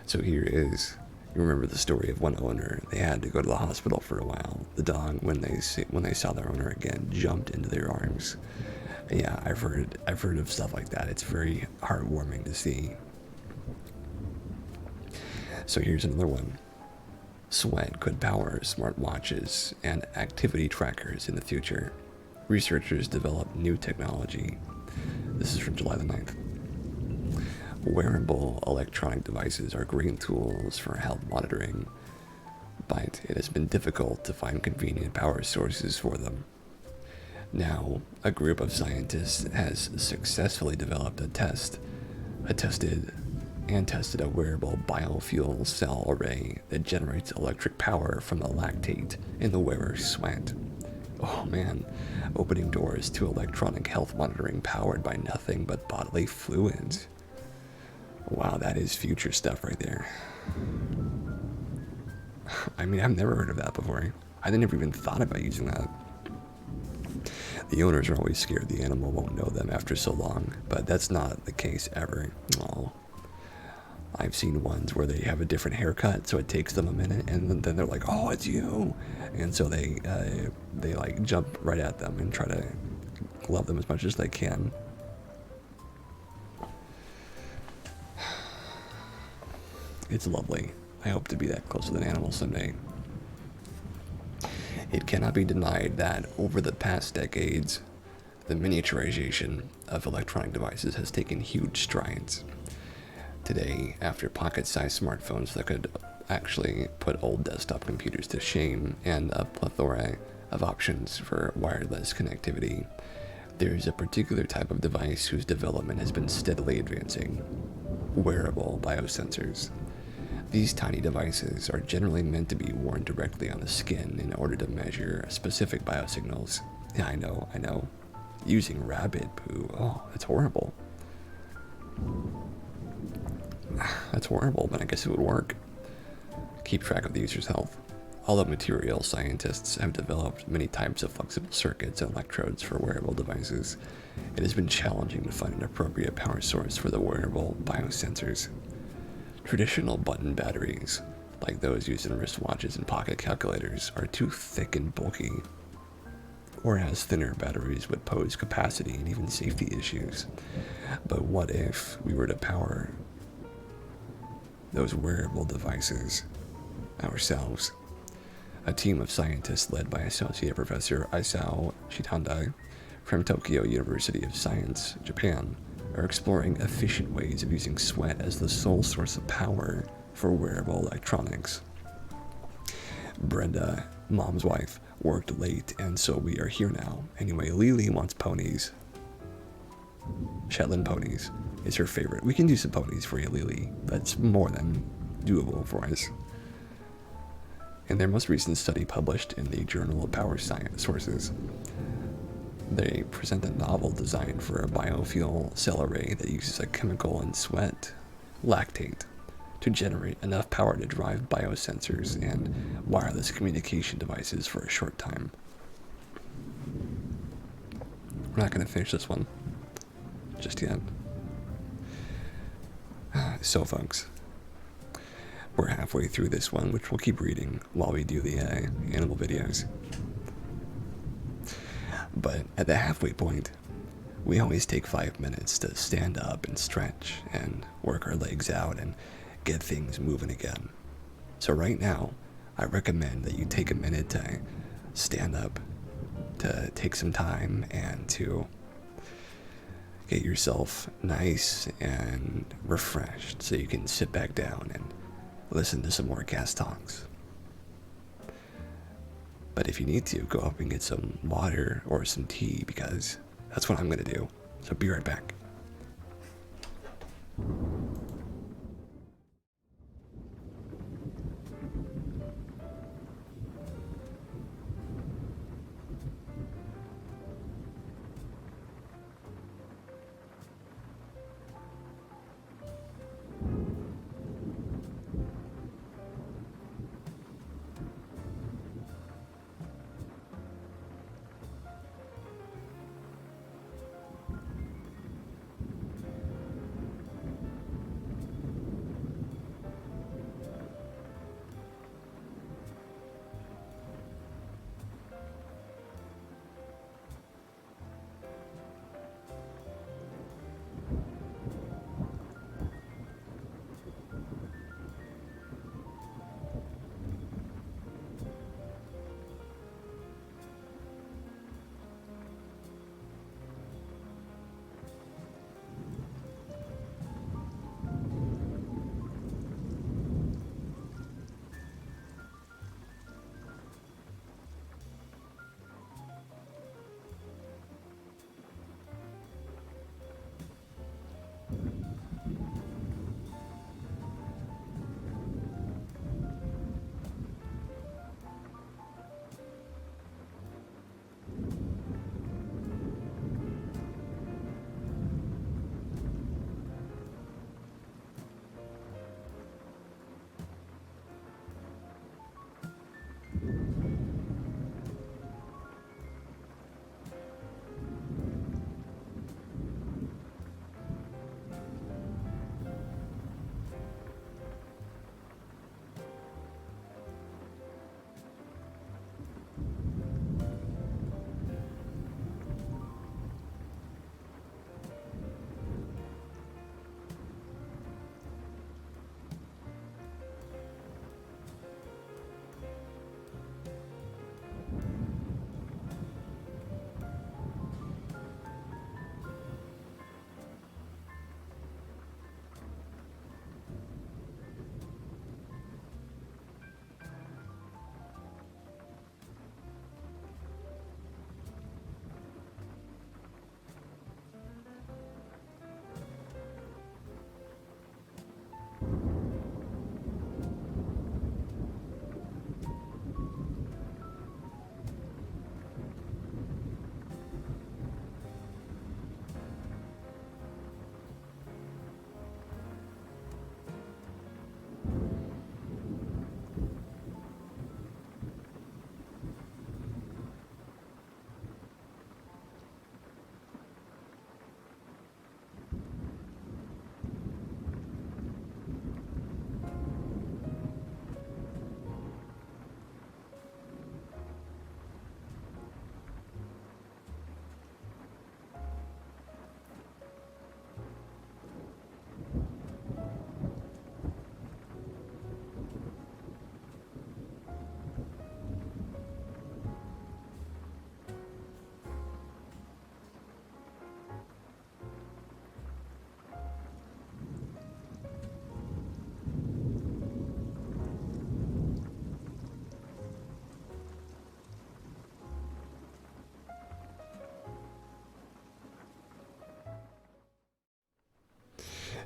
So here is... You remember the story of one owner. They had to go to the hospital for a while. The dog, when they saw their owner again, jumped into their arms. Yeah, I've heard of stuff like that. It's very heartwarming to see. So here's another one. Sweat could power smartwatches and activity trackers in the future. Researchers develop new technology. This is from July the 9th. Wearable electronic devices are great tools for health monitoring, but it has been difficult to find convenient power sources for them. Now, a group of scientists has successfully developed tested a wearable biofuel cell array that generates electric power from the lactate in the wearer's sweat. Oh man, opening doors to electronic health monitoring powered by nothing but bodily fluids. Wow, that is future stuff right there. I mean, I've never heard of that before. I never even thought about using that. The owners are always scared the animal won't know them after so long, but that's not the case ever. Oh. I've seen ones where they have a different haircut, so it takes them a minute, and then they're like, "Oh, it's you!" And so they like jump right at them and try to love them as much as they can. It's lovely. I hope to be that close with an animal someday. It cannot be denied that over the past decades, the miniaturization of electronic devices has taken huge strides. Today, after pocket-sized smartphones that could actually put old desktop computers to shame and a plethora of options for wireless connectivity, there is a particular type of device whose development has been steadily advancing: wearable biosensors. These tiny devices are generally meant to be worn directly on the skin in order to measure specific biosignals. Yeah, I know. Using rabbit poo, oh, that's horrible. That's horrible, but I guess it would work. Keep track of the user's health. Although material scientists have developed many types of flexible circuits and electrodes for wearable devices, it has been challenging to find an appropriate power source for the wearable biosensors. Traditional button batteries, like those used in wristwatches and pocket calculators, are too thick and bulky, whereas thinner batteries would pose capacity and even safety issues. But what if we were to power those wearable devices ourselves? A team of scientists led by Associate Professor Isao Shitanda from Tokyo University of Science, Japan, are exploring efficient ways of using sweat as the sole source of power for wearable electronics. Brenda, Mom's wife, worked late, and so we are here now. Anyway, Lily wants ponies. Shetland ponies is her favorite. We can do some ponies for you, Lily. That's more than doable for us. In their most recent study published in the Journal of Power Science Sources, they present a novel design for a biofuel cell array that uses a chemical in sweat, lactate, to generate enough power to drive biosensors and wireless communication devices for a short time. We're not going to finish this one just yet. So, folks, we're halfway through this one, which we'll keep reading while we do the animal videos. But at the halfway point, we always take 5 minutes to stand up and stretch and work our legs out and get things moving again. So right now, I recommend that you take a minute to stand up, to take some time and to get yourself nice and refreshed so you can sit back down and listen to some more gas talks. But if you need to, go up and get some water or some tea, because that's what I'm going to do. So be right back.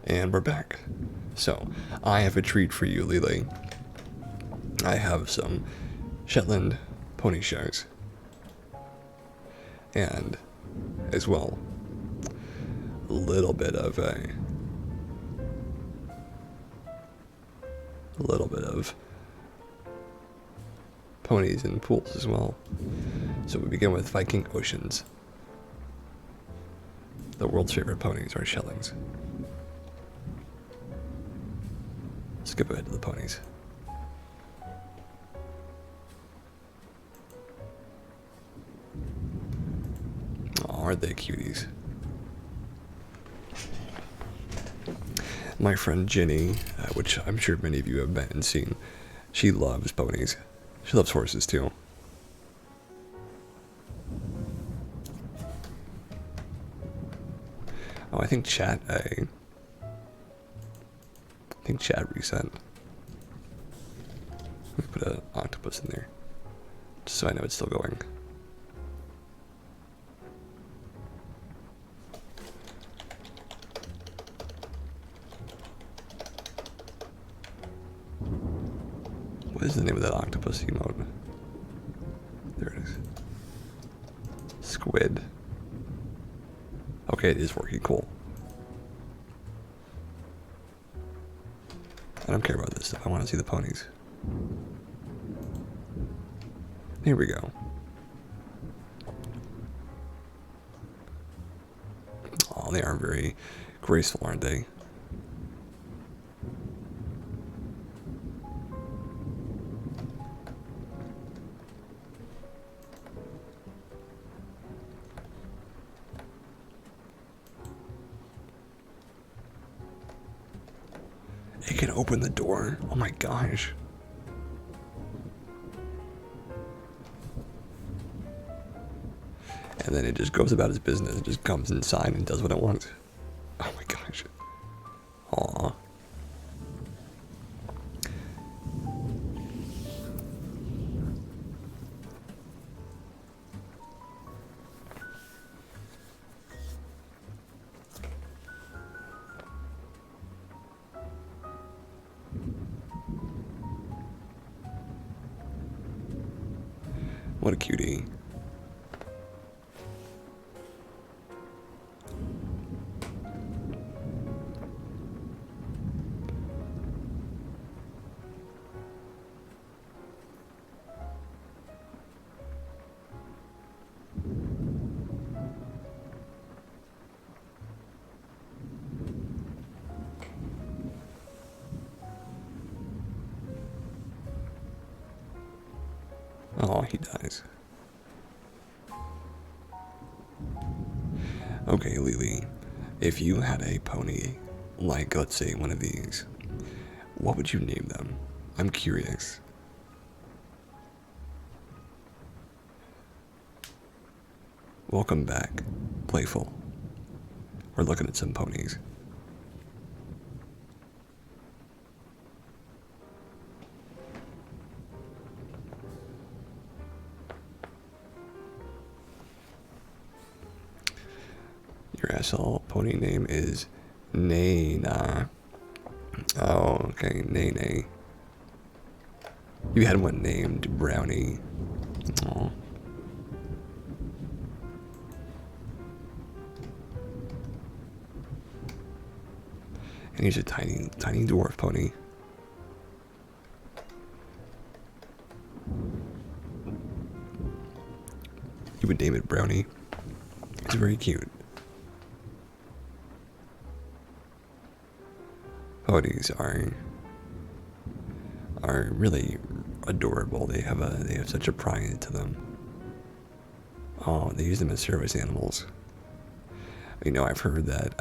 And we're back. So, I have a treat for you, Lily. I have some Shetland pony shows. And, as well, a little bit of ponies and pools as well. So we begin with Viking Oceans. The world's favorite ponies are Shetlands. Skip ahead to the ponies. Oh, aren't they cuties? My friend Jenny, which I'm sure many of you have met and seen, she loves ponies. She loves horses too. Oh, I think chat reset. Let me put an octopus in there, just so I know it's still going. What is the name of that octopus emote? There it is. Squid. Okay, it is working. Cool. I don't care about this stuff. I want to see the ponies. Here we go. Oh, they are very graceful, aren't they? It can open the door. Oh my gosh. And then it just goes about its business. It just comes inside and does what it wants. Oh my gosh. Aw. What a cutie. Oh, he dies. Okay, Lily, if you had a pony, like, let's say, one of these, what would you name them? I'm curious. Welcome back, Playful. We're looking at some ponies. Your SL pony name is Nana. Oh, okay, Nene. You had one named Brownie. Oh. And here's a tiny dwarf pony. You would name it Brownie. It's very cute. Ponies are really adorable. They have such a pride to them. Oh, they use them as service animals. You know, I've heard that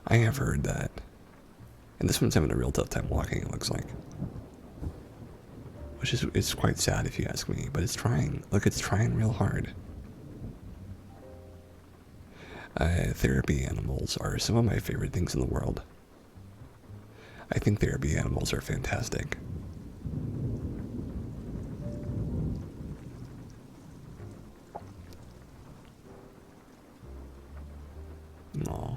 I have heard that, and this one's having a real tough time walking, it looks like. Which is, it's quite sad if you ask me, but it's trying. Look, it's trying real hard. Therapy animals are some of my favorite things in the world. I think therapy animals are fantastic. Aw.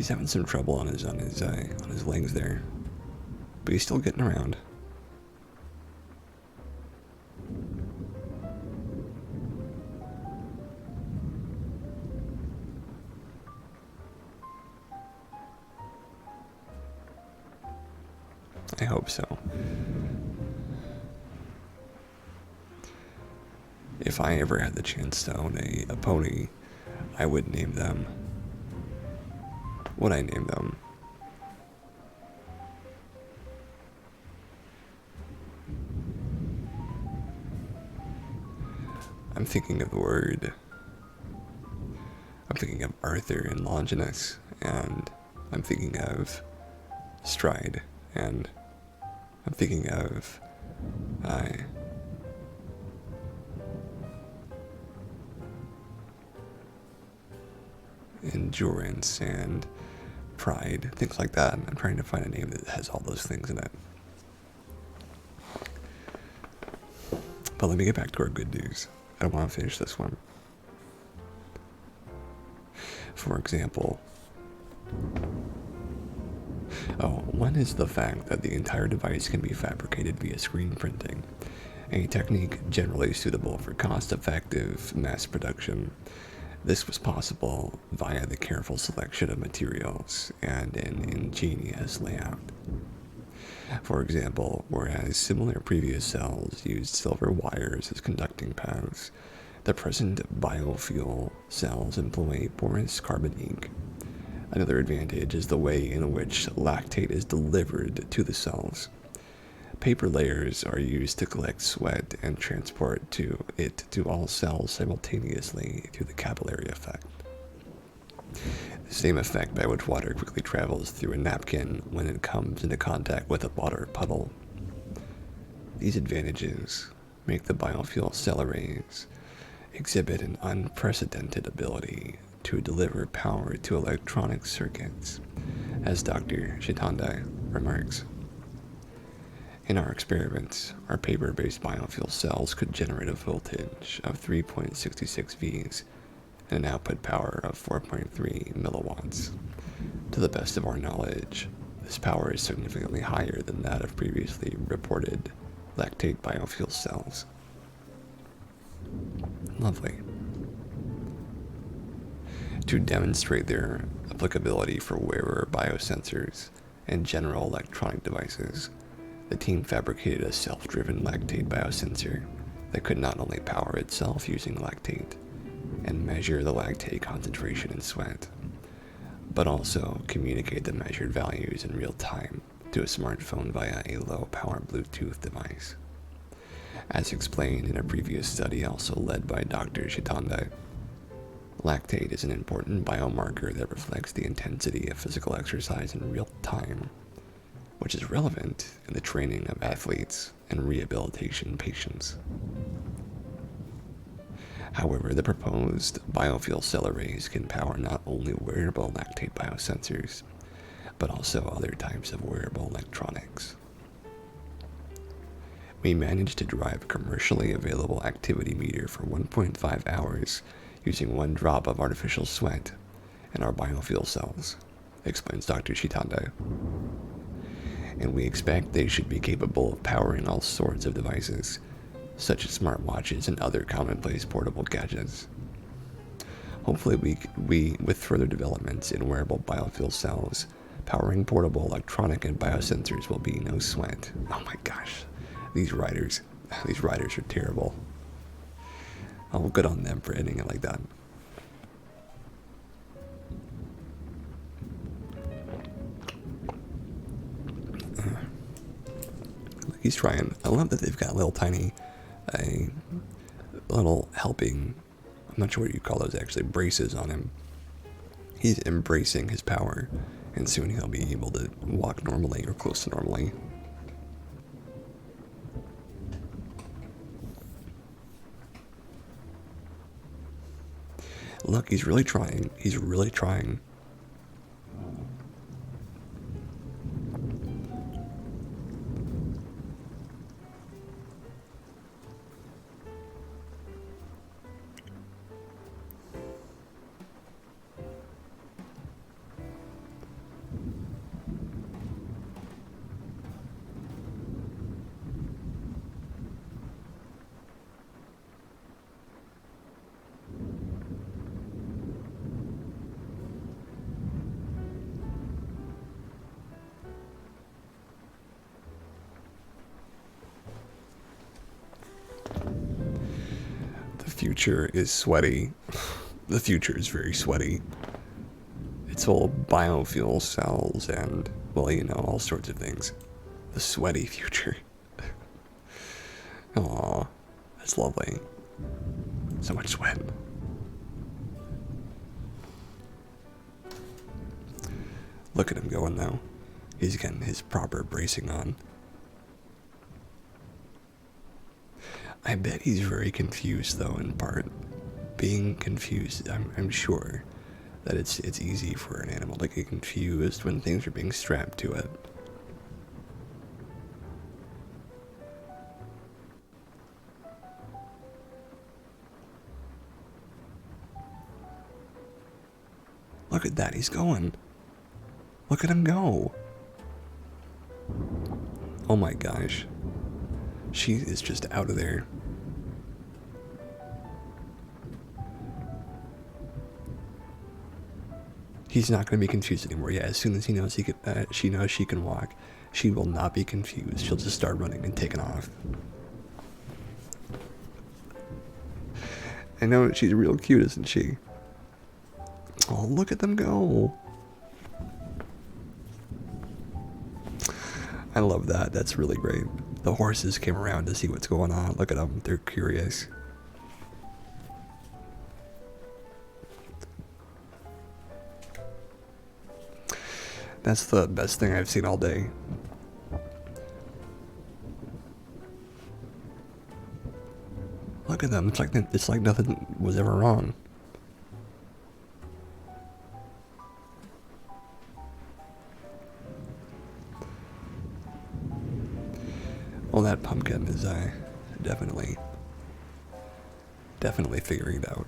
He's having some trouble on his legs there, but he's still getting around. I hope so. If I ever had the chance to own a pony, I would name them. Would I name them? I'm thinking of the word. I'm thinking of Arthur and Longinus, and I'm thinking of Stride, and I'm thinking of endurance and pride, things like that. I'm trying to find a name that has all those things in it. But let me get back to our good news. I don't want to finish this one. For example, one is the fact that the entire device can be fabricated via screen printing, a technique generally suitable for cost-effective mass production. This was possible via the careful selection of materials and an ingenious layout. For example, whereas similar previous cells used silver wires as conducting paths, the present biofuel cells employ porous carbon ink. Another advantage is the way in which lactate is delivered to the cells. Paper layers are used to collect sweat and transport it to all cells simultaneously through the capillary effect. The same effect by which water quickly travels through a napkin when it comes into contact with a water puddle. These advantages make the biofuel cell arrays exhibit an unprecedented ability to deliver power to electronic circuits, as Dr. Chitande remarks. In our experiments, our paper-based biofuel cells could generate a voltage of 3.66 Vs and an output power of 4.3 milliwatts. To the best of our knowledge, this power is significantly higher than that of previously reported lactate biofuel cells. Lovely. To demonstrate their applicability for wearer biosensors and general electronic devices, the team fabricated a self-driven lactate biosensor that could not only power itself using lactate and measure the lactate concentration in sweat, but also communicate the measured values in real time to a smartphone via a low-power Bluetooth device. As explained in a previous study also led by Dr. Chitande, lactate is an important biomarker that reflects the intensity of physical exercise in real time, which is relevant in the training of athletes and rehabilitation patients. However, the proposed biofuel cell arrays can power not only wearable lactate biosensors, but also other types of wearable electronics. We managed to drive a commercially available activity meter for 1.5 hours using 1 drop of artificial sweat in our biofuel cells, explains Dr. Chitande. And we expect they should be capable of powering all sorts of devices, such as smartwatches and other commonplace portable gadgets. Hopefully we with further developments in wearable biofuel cells, powering portable electronic and biosensors will be no sweat. Oh my gosh, these writers are terrible. Oh, good on them for ending it like that. He's trying. I love that they've got little tiny, a little helping, I'm not sure what you call those actually, braces on him. He's embracing his power, and soon he'll be able to walk normally or close to normally. Look, he's really trying. He's really trying. future is sweaty. The future is very sweaty. It's full of biofuel cells and, well, you know, all sorts of things. The sweaty future. Aw, that's lovely. So much sweat. Look at him going though. He's getting his proper bracing on. I bet he's very confused though, in part. Being confused, I'm sure that it's easy for an animal to get confused when things are being strapped to it. Look at that, he's going. Look at him go. Oh my gosh. She is just out of there. He's not going to be confused anymore. Yeah, as soon as he knows she knows she can walk, she will not be confused. She'll just start running and taking off. I know, she's real cute, isn't she? Oh, look at them go. I love that. That's really great. The horses came around to see what's going on. Look at them. They're curious. That's the best thing I've seen all day. Look at them. It's like nothing was ever wrong. Well, that pumpkin is definitely figuring it out.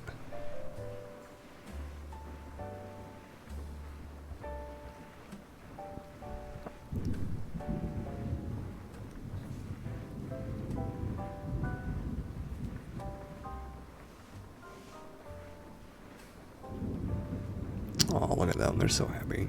Oh, look at them. They're so happy.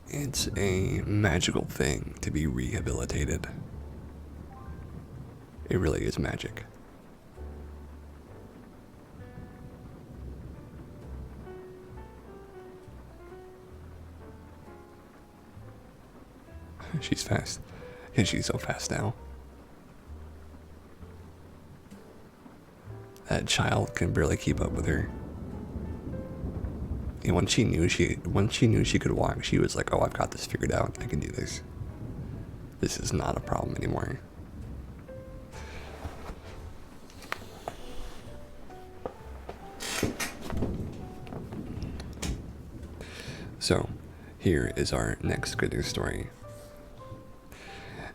It's a magical thing to be rehabilitated. It really is magic. She's fast. And she's so fast now. That child can barely keep up with her. And when she knew she could walk, she was like, "Oh, I've got this figured out. I can do this. This is not a problem anymore." So, here is our next good news story.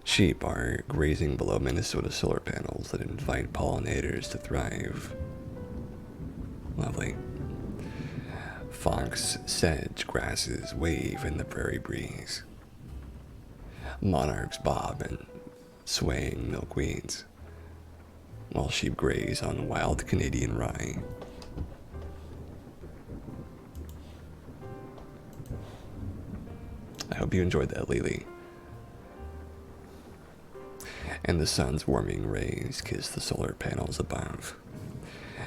Sheep are grazing below Minnesota solar panels that invite pollinators to thrive. Lovely. Fox sedge grasses wave in the prairie breeze. Monarchs bob and swaying milkweeds, while sheep graze on wild Canadian rye. I hope you enjoyed that, Lily. And the sun's warming rays kiss the solar panels above.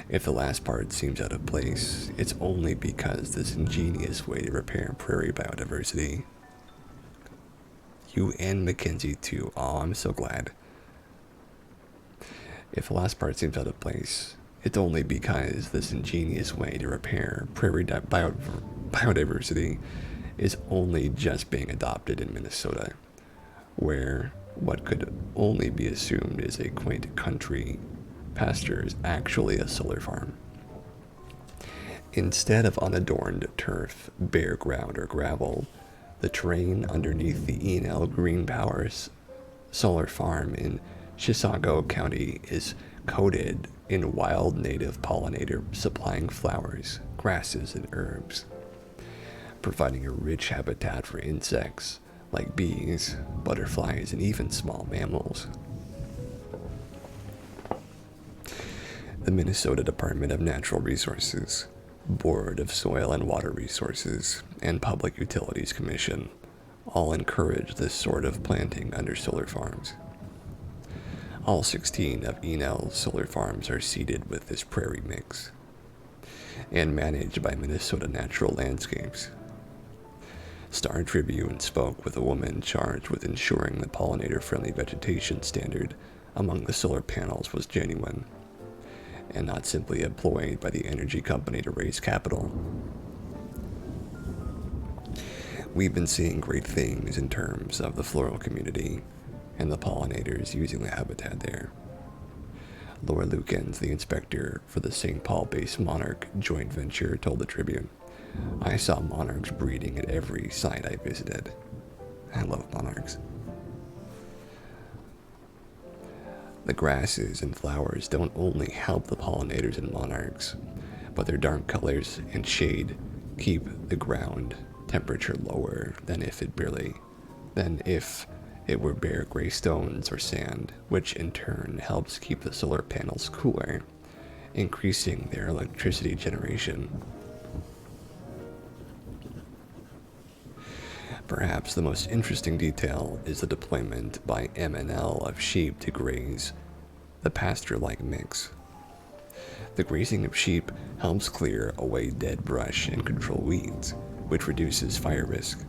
If the last part seems out of place, it's only because this ingenious way to repair prairie biodiversity. You and Mackenzie too. Oh, I'm so glad. If the last part seems out of place, it's only because this ingenious way to repair prairie biodiversity is only just being adopted in Minnesota, where what could only be assumed is a quaint country pasture is actually a solar farm. Instead of unadorned turf, bare ground, or gravel, the terrain underneath the E&L Green Powers solar farm in Chisago County is coated in wild native pollinator supplying flowers, grasses, and herbs, providing a rich habitat for insects like bees, butterflies, and even small mammals. The Minnesota Department of Natural Resources, Board of Soil and Water Resources, and Public Utilities Commission all encourage this sort of planting under solar farms. All 16 of Enel's solar farms are seeded with this prairie mix and managed by Minnesota Natural Landscapes. Star Tribune spoke with a woman charged with ensuring the pollinator-friendly vegetation standard among the solar panels was genuine and not simply employed by the energy company to raise capital. We've been seeing great things in terms of the floral community and the pollinators using the habitat there. Laura Lukens, the inspector for the St. Paul-based Monarch joint venture, told the Tribune, "I saw monarchs breeding at every site I visited. I love monarchs." The grasses and flowers don't only help the pollinators and monarchs, but their dark colors and shade keep the ground temperature lower than if it were bare gray stones or sand, which in turn helps keep the solar panels cooler, increasing their electricity generation. Perhaps the most interesting detail is the deployment by M&L of sheep to graze the pasture-like mix. The grazing of sheep helps clear away dead brush and control weeds, which reduces fire risk.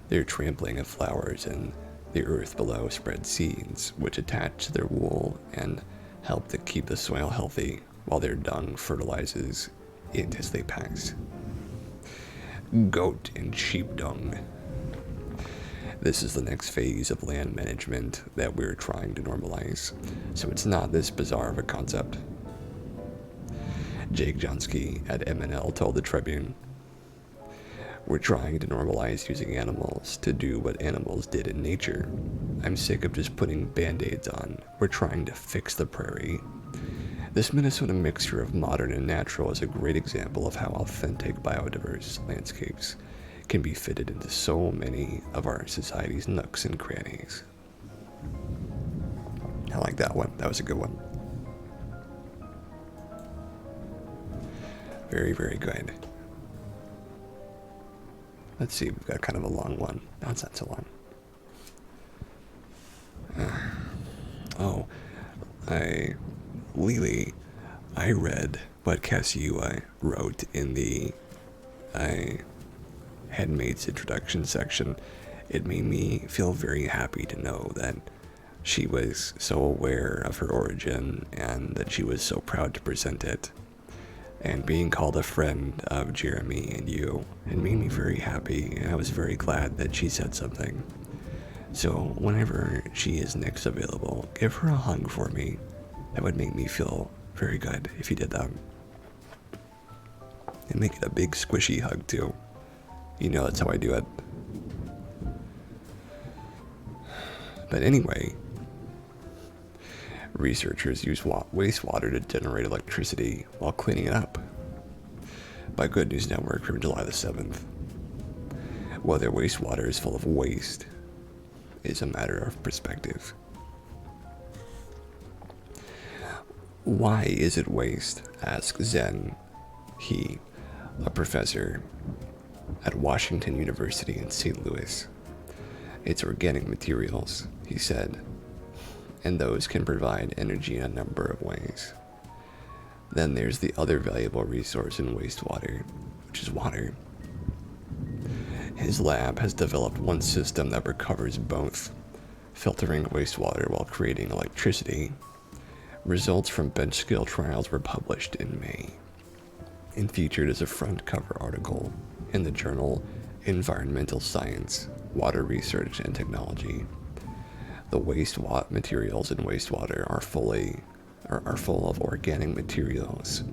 Their trampling of flowers and the earth below spread seeds, which attach to their wool and help to keep the soil healthy, while their dung fertilizes it as they pass. Goat and sheep dung. This is the next phase of land management that we're trying to normalize, so it's not this bizarre of a concept. Jake Johnsky at M&L told the Tribune, "We're trying to normalize using animals to do what animals did in nature. I'm sick of just putting band-aids on. We're trying to fix the prairie. This Minnesota mixture of modern and natural is a great example of how authentic biodiverse landscapes can be fitted into so many of our society's nooks and crannies." I like that one. That was a good one. Very, very good. Let's see, we've got kind of a long one. No, it's not so long. Lily, I read what Cassius wrote in the Handmaid's introduction section. It made me feel very happy to know that she was so aware of her origin and that she was so proud to present it. And being called a friend of Jeremy and you, it made me very happy, and I was very glad that she said something. So whenever she is next available, give her a hug for me. That would make me feel very good if you did that. And make it a big squishy hug too. You know that's how I do it. But anyway, researchers use wastewater to generate electricity while cleaning it up. By Good News Network from July the 7th. Whether wastewater is full of waste is a matter of perspective. Why is it waste? Asks Zen He, a professor at Washington University in St. Louis. It's organic materials, he said, and those can provide energy in a number of ways. Then there's the other valuable resource in wastewater, which is water. His lab has developed one system that recovers both, filtering wastewater while creating electricity. Results from bench scale trials were published in May and featured as a front cover article in the journal Environmental Science, Water Research and Technology. The wastewater materials in wastewater are full of organic materials,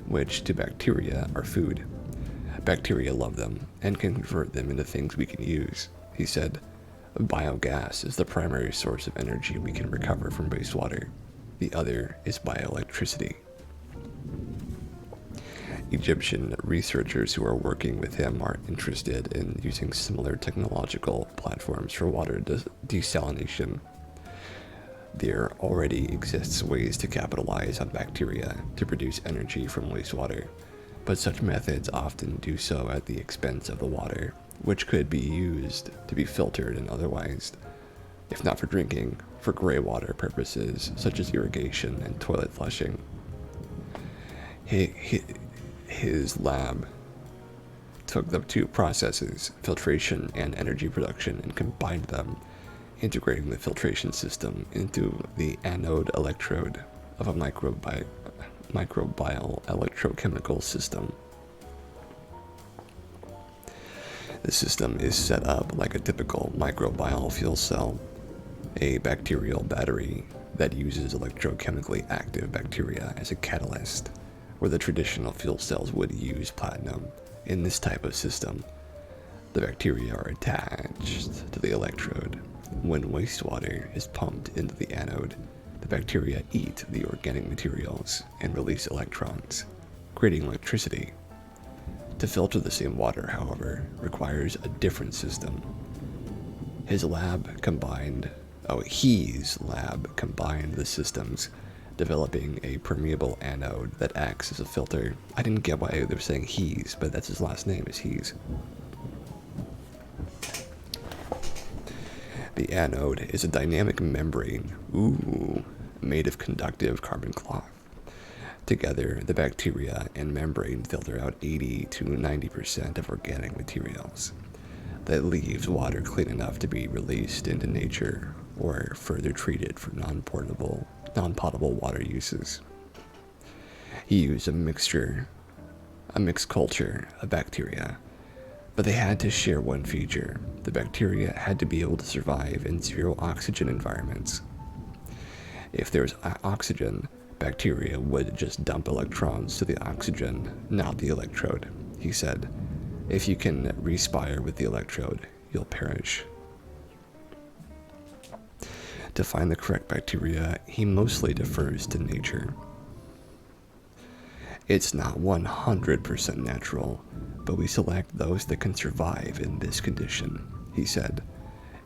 which to bacteria are food. Bacteria love them and can convert them into things we can use. He said, biogas is the primary source of energy we can recover from wastewater. The other is bioelectricity. Egyptian researchers who are working with him are interested in using similar technological platforms for water desalination. There already exists ways to capitalize on bacteria to produce energy from wastewater, but such methods often do so at the expense of the water, which could be used to be filtered and otherwise, if not for drinking, for gray water purposes such as irrigation and toilet flushing. His lab took the two processes, filtration and energy production, and combined them, integrating the filtration system into the anode electrode of a microbial electrochemical system. The system is set up like a typical microbial fuel cell, a bacterial battery that uses electrochemically active bacteria as a catalyst, where the traditional fuel cells would use platinum. In this type of system, the bacteria are attached to the electrode. When wastewater is pumped into the anode, the bacteria eat the organic materials and release electrons, creating electricity. To filter the same water, however, requires a different system. His lab combined the systems, developing a permeable anode that acts as a filter. I didn't get why they were saying he's, but that's his last name is he's. The anode is a dynamic membrane, made of conductive carbon cloth. Together, the bacteria and membrane filter out 80 to 90% of organic materials. That leaves water clean enough to be released into nature or further treated for non-potable water uses. He used a mixed culture of bacteria, but they had to share one feature. The bacteria had to be able to survive in zero oxygen environments. If there was oxygen, bacteria would just dump electrons to the oxygen, not the electrode. He said, if you can respire with the electrode, you'll perish. To find the correct bacteria, he mostly defers to nature. It's not 100% natural, but we select those that can survive in this condition, he said.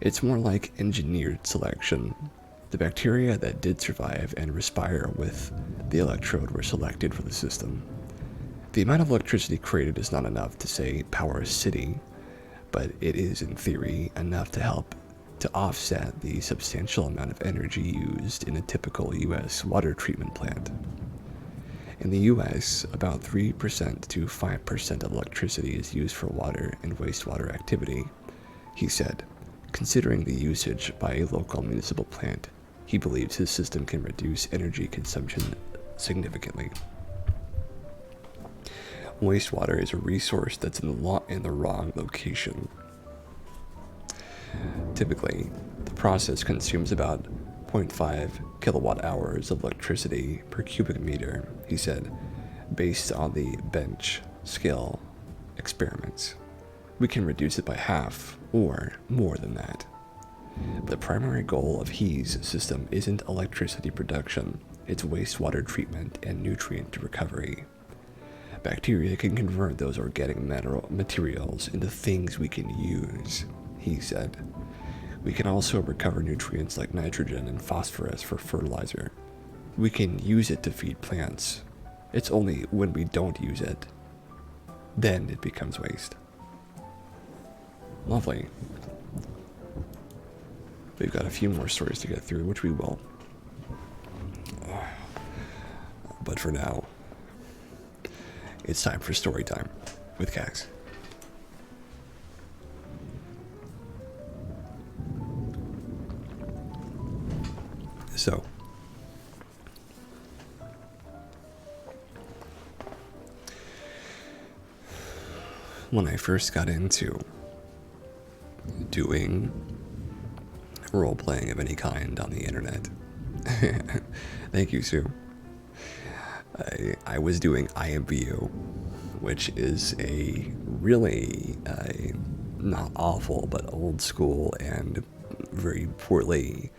It's more like engineered selection. The bacteria that did survive and respire with the electrode were selected for the system. The amount of electricity created is not enough to, say, power a city, but it is, in theory, enough to help to offset the substantial amount of energy used in a typical U.S. water treatment plant. In the U.S., about 3% to 5% of electricity is used for water and wastewater activity, he said. Considering the usage by a local municipal plant, he believes his system can reduce energy consumption significantly. Wastewater is a resource that's in the wrong location. Typically, the process consumes about 0.5 kilowatt hours of electricity per cubic meter, he said, based on the bench scale experiments. We can reduce it by half or more than that. The primary goal of HE's system isn't electricity production, it's wastewater treatment and nutrient recovery. Bacteria can convert those organic materials into things we can use, he said. We can also recover nutrients like nitrogen and phosphorus for fertilizer. We can use it to feed plants. It's only when we don't use it, then it becomes waste. Lovely. We've got a few more stories to get through, which we will. But for now, it's time for story time with Cass. So, when I first got into doing role-playing of any kind on the internet, thank you, Sue. I was doing IMVU, which is a really not awful but old school and very poorly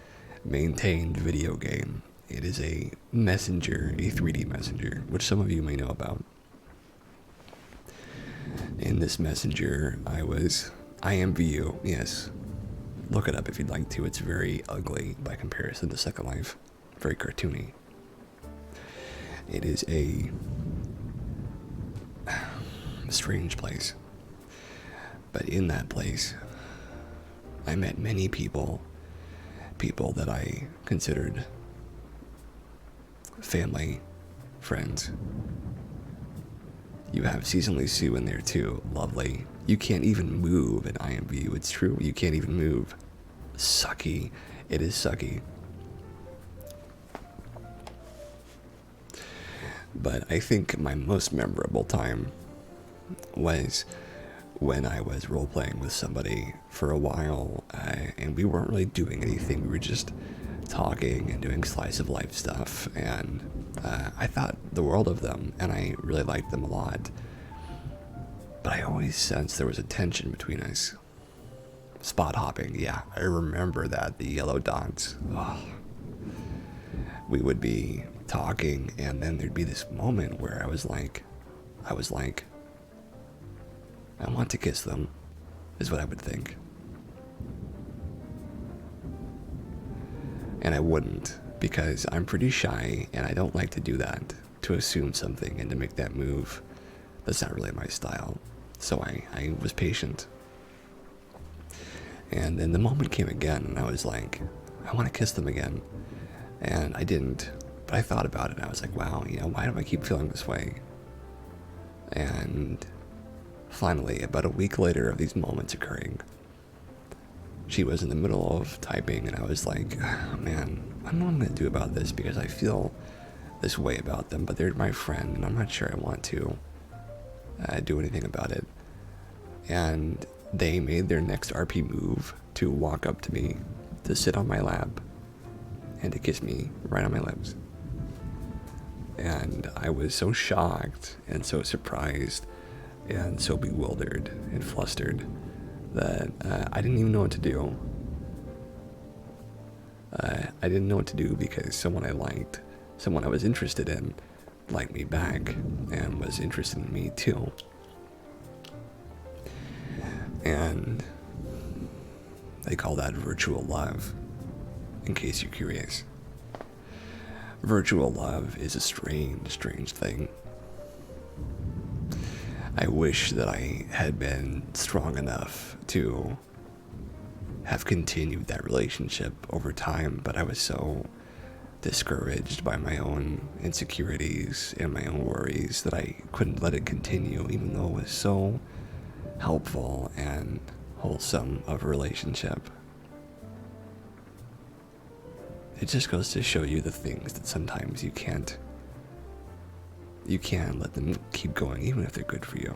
maintained video game. It is a messenger, a 3D messenger, which some of you may know about. In this messenger, IMVU, yes. Look it up if you'd like to. It's very ugly by comparison to Second Life. Very cartoony. It is a strange place. But in that place, I met many people that I considered family, friends. You have Seasonally Sue in there too, lovely. You can't even move in IMVU, it's true, you can't even move. Sucky, it is sucky. But I think my most memorable time was when I was role-playing with somebody for a while, and we weren't really doing anything, we were just talking and doing slice of life stuff, and I thought the world of them, and I really liked them a lot. But I always sensed there was a tension between us. Spot hopping, yeah, I remember that, the yellow dots. Oh. We would be talking, and then there'd be this moment where I was like, I want to kiss them, is what I would think. And I wouldn't, because I'm pretty shy, and I don't like to do that, to assume something and to make that move. That's not really my style. So I was patient. And then the moment came again, and I was like, I want to kiss them again. And I didn't, but I thought about it, and I was like, wow, why do I keep feeling this way? And finally, about a week later of these moments occurring, she was in the middle of typing, and I was like, oh, man, I don't know what I'm going to do about this, because I feel this way about them, but they're my friend, and I'm not sure I want to do anything about it. And they made their next RP move to walk up to me, to sit on my lap, and to kiss me right on my lips. And I was so shocked and so surprised and so bewildered and flustered that I didn't even know what to do. I didn't know what to do because someone I liked, someone I was interested in, liked me back and was interested in me too. And they call that virtual love, in case you're curious. Virtual love is a strange, strange thing. I wish that I had been strong enough to have continued that relationship over time, but I was so discouraged by my own insecurities and my own worries that I couldn't let it continue, even though it was so helpful and wholesome of a relationship. It just goes to show you the things that sometimes you can't let them keep going, even if they're good for you.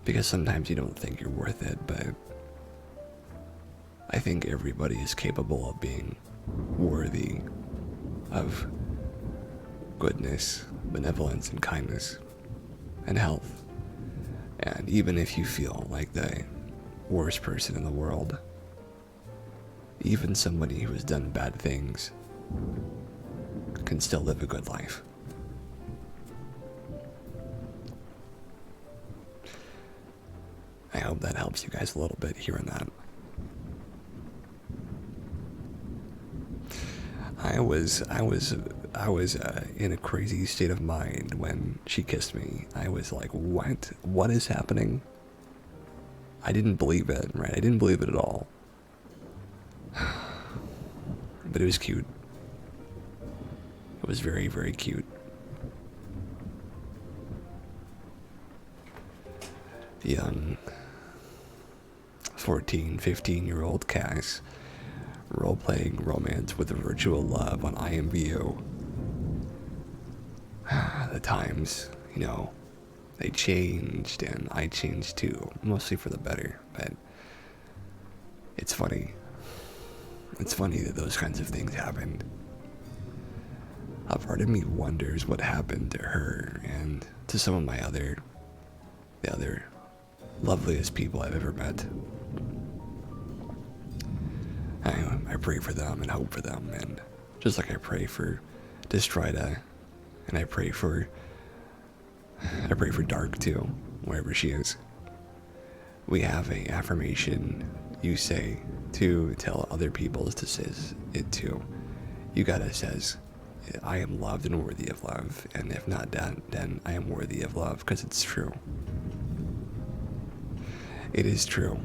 Because sometimes you don't think you're worth it, but I think everybody is capable of being worthy of goodness, benevolence, and kindness, and health. And even if you feel like the worst person in the world, even somebody who has done bad things can still live a good life. I hope that helps you guys a little bit hearing that. I was in a crazy state of mind when she kissed me. I was like, what? What is happening? I didn't believe it, right? I didn't believe it at all. But it was cute. It was very, very cute. Young 14, 15-year-old Cass role-playing romance with a virtual love on IMVU. The times, they changed, and I changed too, mostly for the better, but it's funny. It's funny that those kinds of things happened. a part of me wonders what happened to her and to some of the other loveliest people I've ever met. I pray for them and hope for them, and just like I pray for Destrida, and I pray for Dark too, wherever she is. We have a affirmation you say to tell other people to say it too. You gotta says, I am loved and worthy of love, and if not that, then I am worthy of love, because it's true. It is true.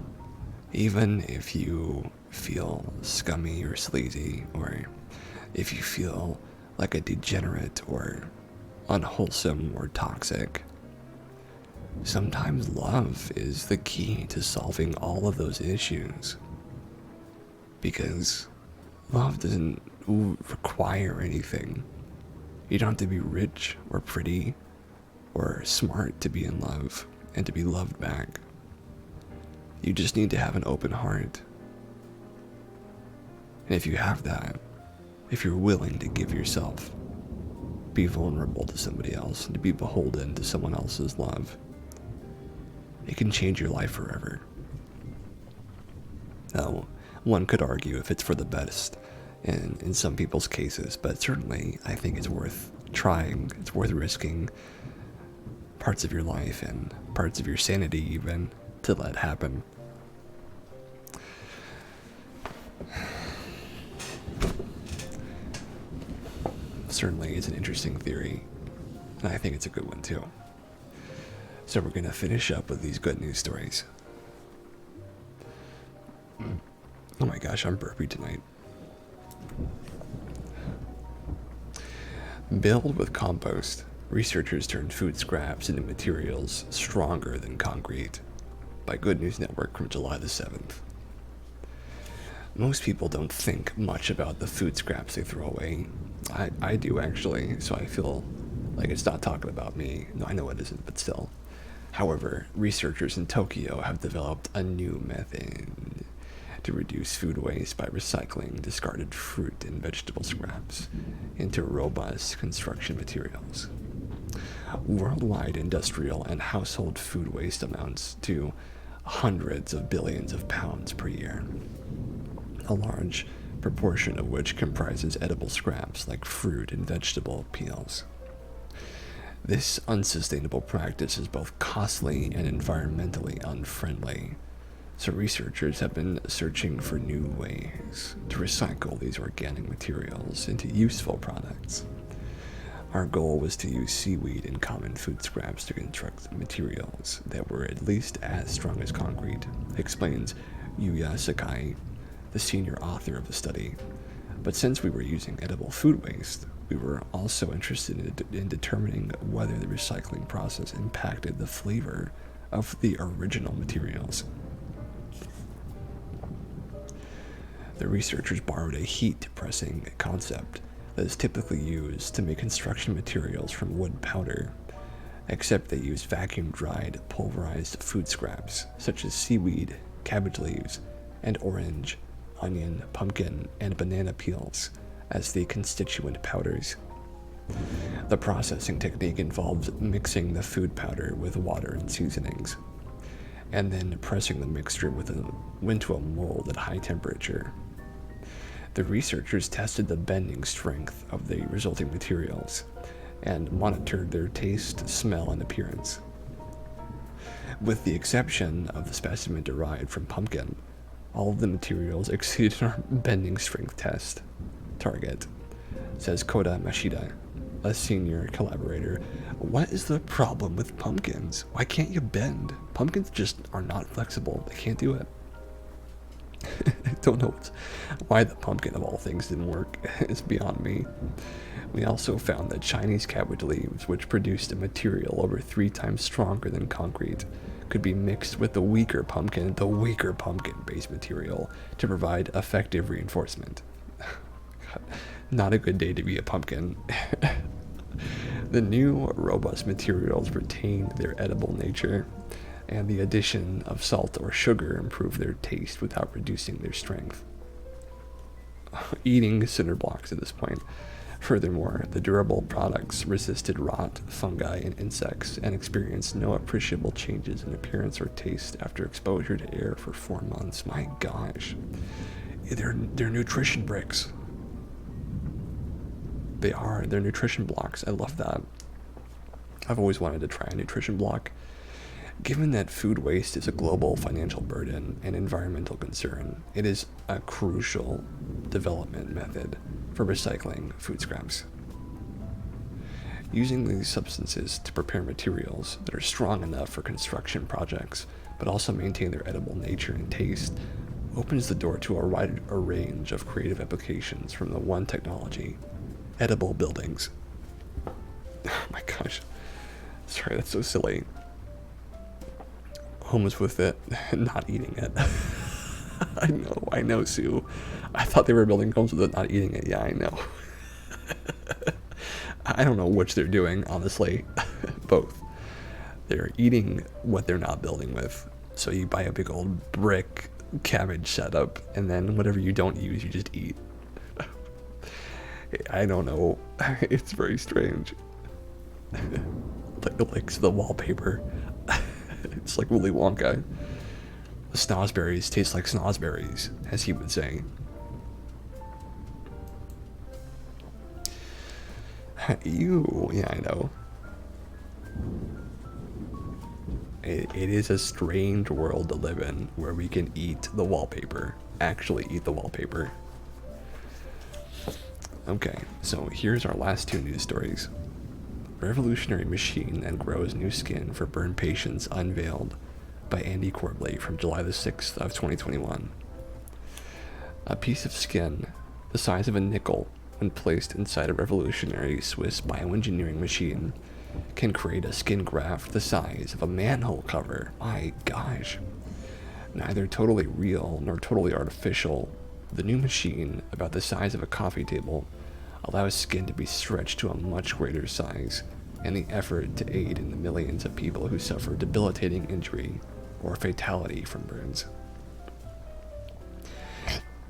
Even if you feel scummy or sleazy, or if you feel like a degenerate or unwholesome or toxic, sometimes love is the key to solving all of those issues. Because love doesn't require anything. You don't have to be rich or pretty or smart to be in love and to be loved back. You just need to have an open heart. And if you have that, if you're willing to give yourself, be vulnerable to somebody else, and to be beholden to someone else's love, it can change your life forever. Now, one could argue if it's for the best in some people's cases, but certainly I think it's worth trying. It's worth risking parts of your life and parts of your sanity even to let happen. Certainly it's an interesting theory, and I think it's a good one too. So we're going to finish up with these good news stories. Oh my gosh, I'm burpy tonight. Build with compost. Researchers turn food scraps into materials stronger than concrete. By Good News Network from July the 7th. Most people don't think much about the food scraps they throw away. I do actually, so I feel like it's not talking about me. No, I know it isn't, but still. However, researchers in Tokyo have developed a new method to reduce food waste by recycling discarded fruit and vegetable scraps into robust construction materials. Worldwide industrial and household food waste amounts to hundreds of billions of pounds per year, a large proportion of which comprises edible scraps like fruit and vegetable peels. This unsustainable practice is both costly and environmentally unfriendly, so researchers have been searching for new ways to recycle these organic materials into useful products. Our goal was to use seaweed and common food scraps to construct materials that were at least as strong as concrete, explains Yuya Sakai, the senior author of the study. But since we were using edible food waste, we were also interested in determining whether the recycling process impacted the flavor of the original materials. The researchers borrowed a heat pressing concept that is typically used to make construction materials from wood powder, except they use vacuum-dried, pulverized food scraps, such as seaweed, cabbage leaves, and orange, onion, pumpkin, and banana peels, as the constituent powders. The processing technique involves mixing the food powder with water and seasonings, and then pressing the mixture into a mold at high temperature. The researchers tested the bending strength of the resulting materials and monitored their taste, smell, and appearance. With the exception of the specimen derived from pumpkin, all of the materials exceeded our bending strength test target, says Koda Mashida, a senior collaborator. What is the problem with pumpkins? Why can't you bend? Pumpkins just are not flexible. They can't do it. I don't know why the pumpkin of all things didn't work. It's beyond me. We also found that Chinese cabbage leaves, which produced a material over 3 times stronger than concrete, could be mixed with the weaker pumpkin-based material to provide effective reinforcement. God, not a good day to be a pumpkin. The new robust materials retained their edible nature, and the addition of salt or sugar improved their taste without reducing their strength. Eating cinder blocks at this point. Furthermore, the durable products resisted rot, fungi, and insects, and experienced no appreciable changes in appearance or taste after exposure to air for 4 months. My gosh. They're nutrition bricks. They are. They're nutrition blocks. I love that. I've always wanted to try a nutrition block. Given that food waste is a global financial burden and environmental concern, it is a crucial development method for recycling food scraps. Using these substances to prepare materials that are strong enough for construction projects, but also maintain their edible nature and taste, opens the door to a wide range of creative applications from the one technology, edible buildings. Oh my gosh. Sorry, that's so silly. Homes with it, not eating it. I know, Sue. I thought they were building homes with it, not eating it. Yeah, I know. I don't know which they're doing, honestly. Both. They're eating what they're not building with. So you buy a big old brick cabbage setup, and then whatever you don't use, you just eat. I don't know. It's very strange. It licks the wallpaper. It's like Willy Wonka. The snozberries taste like snozberries, as he would say. Ew, yeah, I know. It is a strange world to live in, where we can eat the wallpaper. Actually eat the wallpaper. Okay, so here's our last 2 news stories. Revolutionary machine that grows new skin for burn patients unveiled by Andy Corbley from July the 6th of 2021. A piece of skin the size of a nickel, when placed inside a revolutionary Swiss bioengineering machine, can create a skin graft the size of a manhole cover. My gosh. Neither totally real nor totally artificial, the new machine, about the size of a coffee table, allows skin to be stretched to a much greater size, in the effort to aid in the millions of people who suffer debilitating injury or fatality from burns.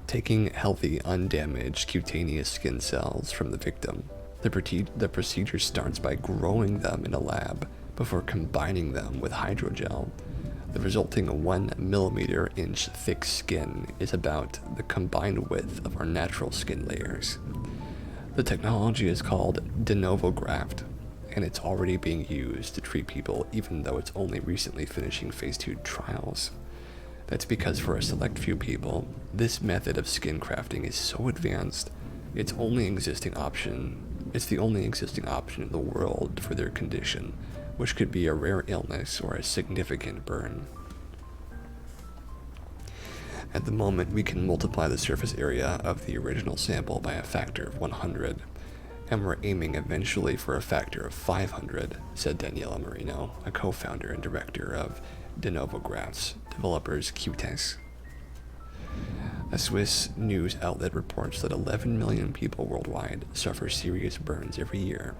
Taking healthy, undamaged cutaneous skin cells from the victim, the procedure starts by growing them in a lab before combining them with hydrogel. The resulting 1 millimeter inch thick skin is about the combined width of our natural skin layers. The technology is called de novo graft, and it's already being used to treat people, even though it's only recently finishing phase 2 trials. That's because for a select few people, this method of skin crafting is so advanced, it's the only existing option in the world for their condition, which could be a rare illness or a significant burn. At the moment, we can multiply the surface area of the original sample by a factor of 100, and we're aiming eventually for a factor of 500, said Daniela Marino, a co-founder and director of De Novo Grafts, developers Qtess. A Swiss news outlet reports that 11 million people worldwide suffer serious burns every year,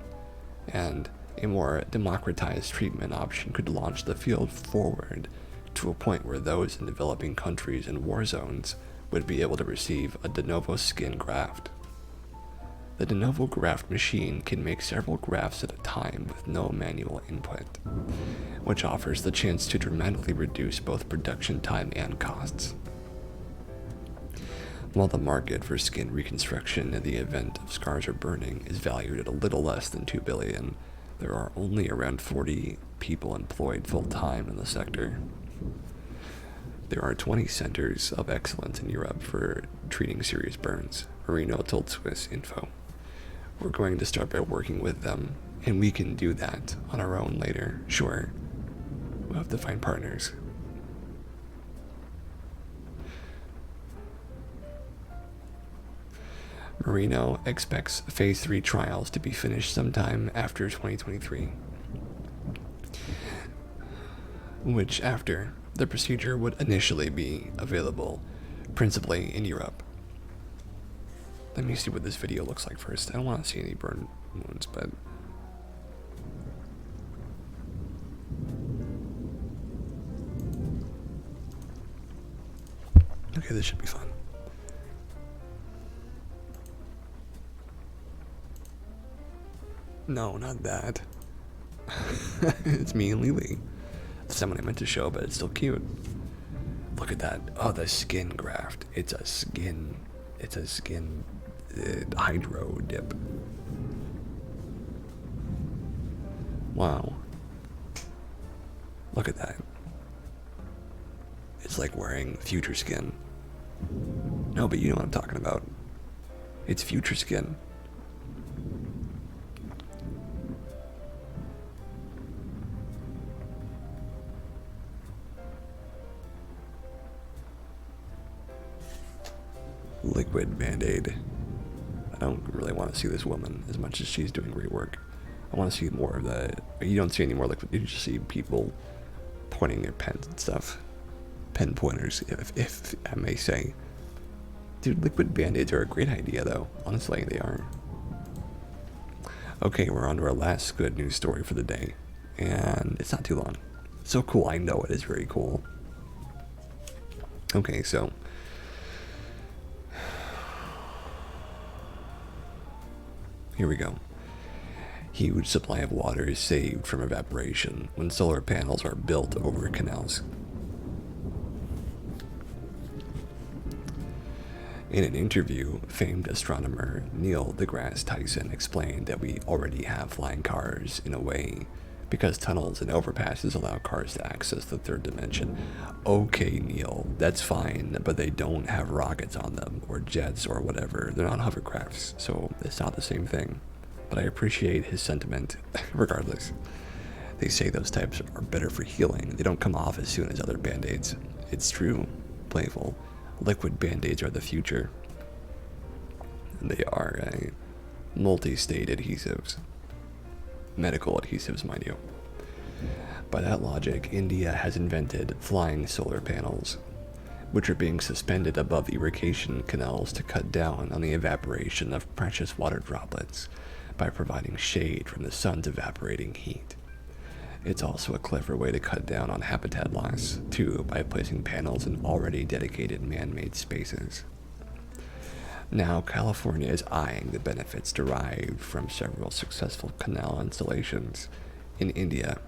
and a more democratized treatment option could launch the field forward to a point where those in developing countries and war zones would be able to receive a de novo skin graft. The de novo graft machine can make several grafts at a time with no manual input, which offers the chance to dramatically reduce both production time and costs. While the market for skin reconstruction in the event of scars or burning is valued at a little less than $2 billion, there are only around 40 people employed full-time in the sector. There are 20 centers of excellence in Europe for treating serious burns, Marino told Swiss Info. We're going to start by working with them, and we can do that on our own later, sure. We'll have to find partners. Marino expects phase 3 trials to be finished sometime after 2023, which after the procedure would initially be available principally in Europe. Let me see what this video looks like first. I don't want to see any burn wounds, but okay, this should be fun. No, not that. It's me and Lily. That's not what I meant to show, but it's still cute. Look at that. Oh, the skin graft. It's a skin. It's a skin hydro dip. Wow. Look at that. It's like wearing future skin. No, but you know what I'm talking about. It's future skin. Liquid Band-Aid. I don't really want to see this woman as much as she's doing great work. I want to see more of the... You don't see any more liquid. You just see people pointing their pens and stuff. Pen pointers, if I may say. Dude, liquid Band-Aids are a great idea, though. Honestly, they are. Okay, we're on to our last good news story for the day. And it's not too long. So cool, I know it is very cool. Okay, so... Here we go. Huge supply of water is saved from evaporation when solar panels are built over canals. In an interview, famed astronomer Neil deGrasse Tyson explained that we already have flying cars in a way because tunnels and overpasses allow cars to access the third dimension. Okay, Neil, that's fine, but they don't have rockets on them, or jets, or whatever. They're not hovercrafts, so it's not the same thing. But I appreciate his sentiment, regardless. They say those types are better for healing. They don't come off as soon as other Band-Aids. It's true, playful. Liquid Band-Aids are the future. They are multi-state adhesives. Medical adhesives, mind you. By that logic, India has invented flying solar panels, which are being suspended above irrigation canals to cut down on the evaporation of precious water droplets by providing shade from the sun's evaporating heat. It's also a clever way to cut down on habitat loss, too, by placing panels in already dedicated man-made spaces. Now, California is eyeing the benefits derived from several successful canal installations in India.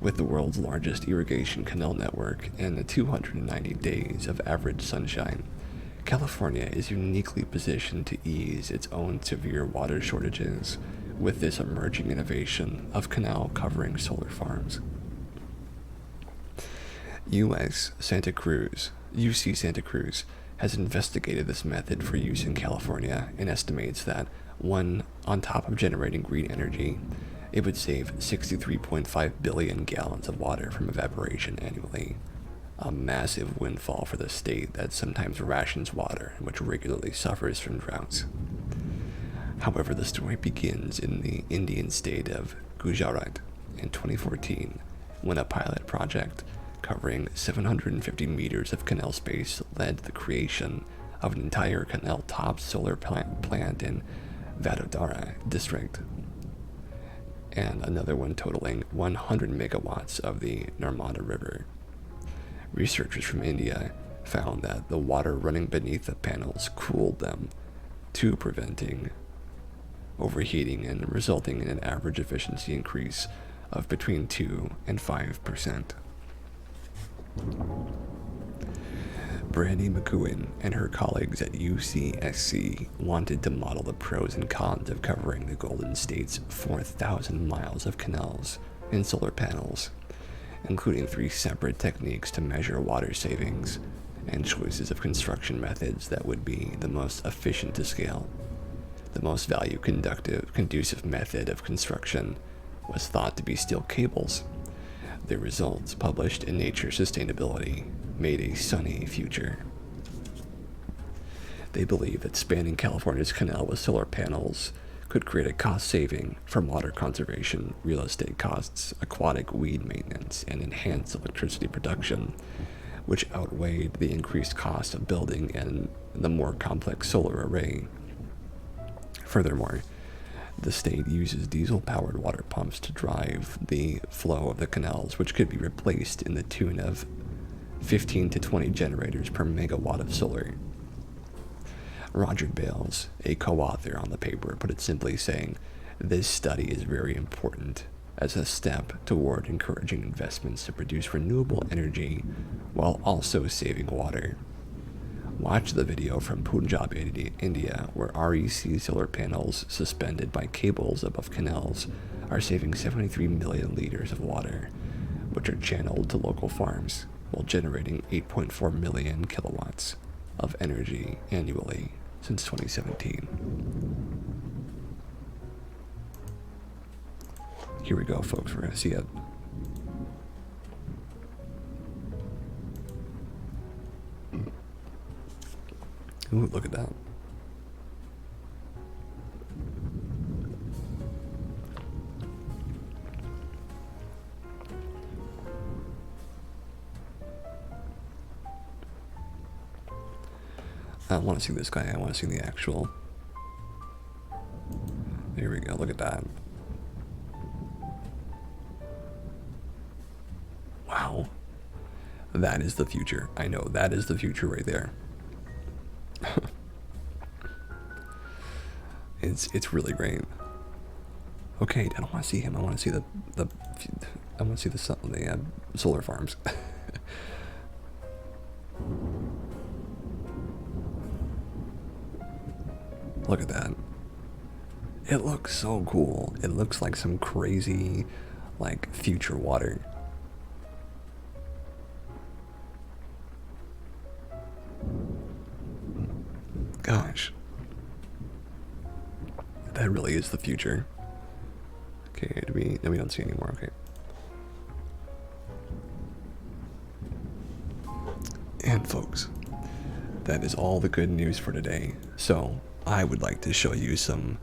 With the world's largest irrigation canal network and the 290 days of average sunshine, California is uniquely positioned to ease its own severe water shortages with this emerging innovation of canal-covering solar farms. UC Santa Cruz, has investigated this method for use in California and estimates that, on top of generating green energy, it would save 63.5 billion gallons of water from evaporation annually. A massive windfall for the state that sometimes rations water and which regularly suffers from droughts. However, the story begins in the Indian state of Gujarat in 2014, when a pilot project covering 750 meters of canal space led to the creation of an entire canal-top solar plant in Vadodara district, and another one totaling 100 megawatts of the Narmada River. Researchers from India found that the water running beneath the panels cooled them, to preventing overheating and resulting in an average efficiency increase of between 2 and 5%. Brandy McEwen and her colleagues at UCSC wanted to model the pros and cons of covering the Golden State's 4,000 miles of canals and solar panels, including 3 separate techniques to measure water savings and choices of construction methods that would be the most efficient to scale. The most conducive method of construction was thought to be steel cables. The results, published in Nature Sustainability, made a sunny future. They believe that spanning California's canal with solar panels could create a cost saving from water conservation, real estate costs, aquatic weed maintenance, and enhanced electricity production, which outweighed the increased cost of building and the more complex solar array. Furthermore, the state uses diesel-powered water pumps to drive the flow of the canals, which could be replaced in the tune of 15 to 20 generators per megawatt of solar. Roger Bales, a co-author on the paper, put it simply, saying, This study is very important as a step toward encouraging investments to produce renewable energy while also saving water. Watch the video from Punjab, India, where REC solar panels suspended by cables above canals are saving 73 million liters of water, which are channeled to local farms while generating 8.4 million kilowatts of energy annually since 2017. Here we go, folks. We're going to see it. Ooh, look at that. I don't want to see this guy. I want to see the actual. Here we go. Look at that. Wow. That is the future. I know. That is the future right there. It's really great. Okay, I don't want to see him. I want to see the solar farms. Look at that. It looks so cool. It looks like some crazy, like, future water. Gosh. That really is the future. Okay, no, we don't see anymore. Okay. And folks, that is all the good news for today. So I would like to show you some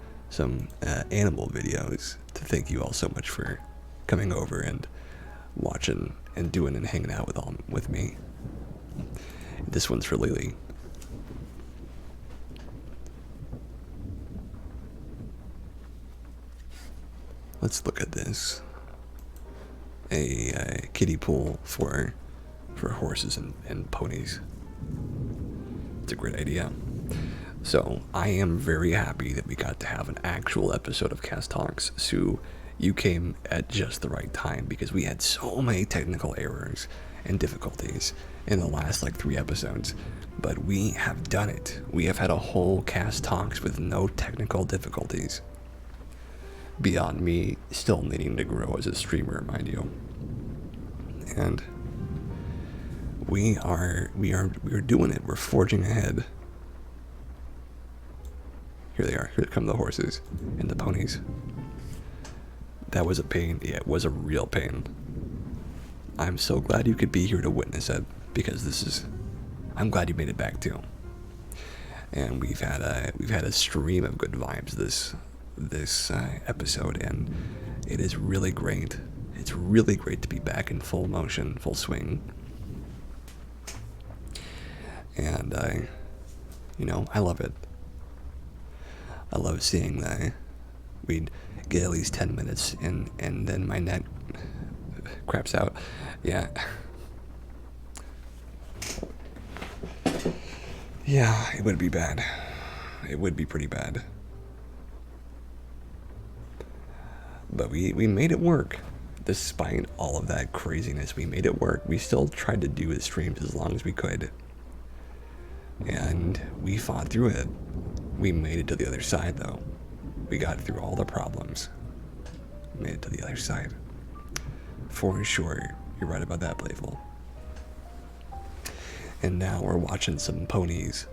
animal videos to thank you all so much for coming over and watching and doing and hanging out with me. This one's for Lily. Let's look at this. A kiddie pool for horses and ponies. It's a great idea. So I am very happy that we got to have an actual episode of Cast Talks. Sue, you came at just the right time because we had so many technical errors and difficulties in the last 3 episodes. But we have done it. We have had a whole Cast Talks with no technical difficulties. Beyond me still needing to grow as a streamer, mind you. And we are doing it. We're forging ahead. Here they are. Here come the horses and the ponies. That was a pain. Yeah, it was a real pain. I'm so glad you could be here to witness it because I'm glad you made it back too. And we've had a stream of good vibes this episode, and it is really great. It's really great to be back in full motion, full swing. And I love it. I love seeing that we'd get at least 10 minutes and then my net craps out. Yeah. Yeah, it would be bad. It would be pretty bad. But we made it work. Despite all of that craziness, we made it work. We still tried to do the streams as long as we could. And we fought through it. We made it to the other side, though. We got through all the problems. Made it to the other side. For sure. You're right about that, Playful. And now we're watching some ponies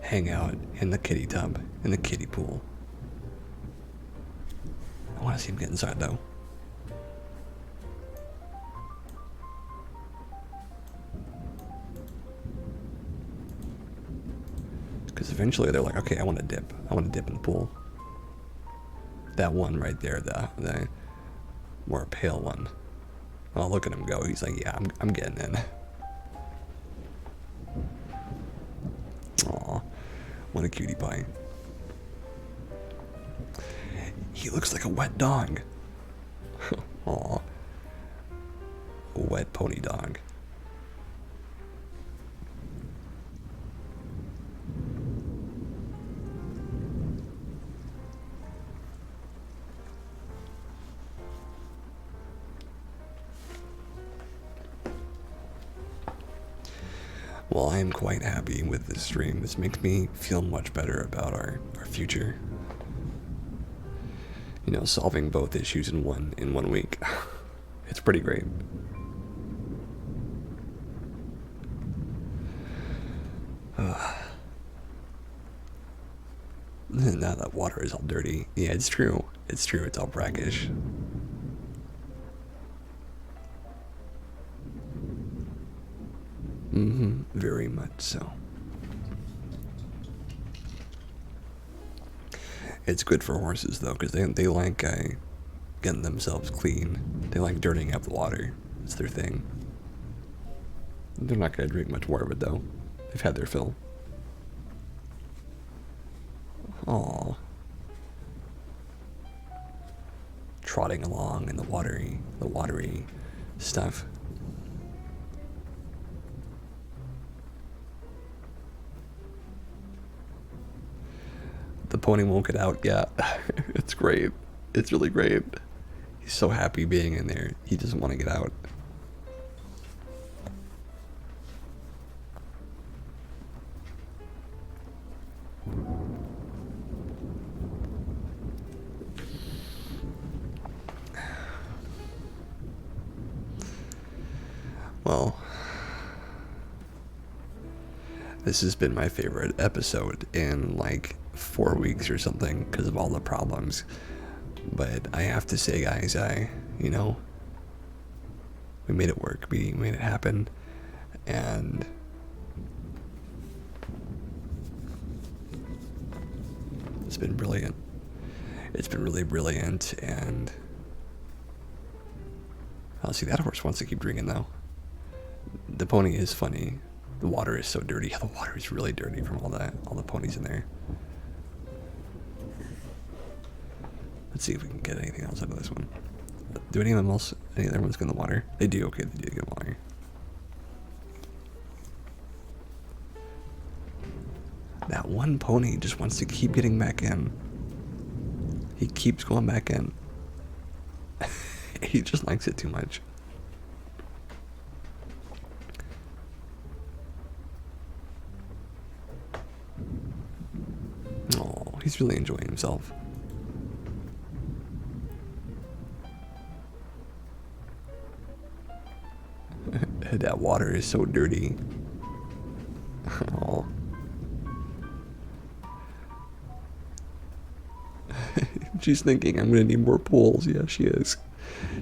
hang out in the kiddie tub, in the kiddie pool. I want to see him get inside, though. Because eventually they're like, okay, I want to dip. I want to dip in the pool. That one right there, the more pale one. Oh, look at him go. He's like, yeah, I'm getting in. Aw, what a cutie pie. He looks like a wet dog. Aw. A wet pony dog. Well, I am quite happy with this stream. This makes me feel much better about our future. You know, solving both issues in one week. It's pretty great. Now that water is all dirty. Yeah, it's true. It's true. It's all brackish. Very much so. It's good for horses though, because they like getting themselves clean. They like dirtying up the water. It's their thing. They're not gonna drink much more of it though. They've had their fill. Aww. Trotting along in the watery stuff. The pony won't get out yet. It's great. It's really great. He's so happy being in there. He doesn't want to get out. Well, this has been my favorite episode in like 4 weeks or something because of all the problems. But I have to say, guys, you know, we made it work. We made it happen. And it's been brilliant. It's been really brilliant. And I'll see, that horse wants to keep drinking though. The pony is funny. The water is so dirty. Yeah, the water is really dirty from all the ponies in there. Let's see if we can get anything else out of this one. Do any of them else? Any other ones go in the water? They do. Okay, they do get water. That one pony just wants to keep getting back in. He keeps going back in. He just likes it too much. Oh, he's really enjoying himself. That water is so dirty. Oh. She's thinking, I'm gonna need more pools. Yeah, she is.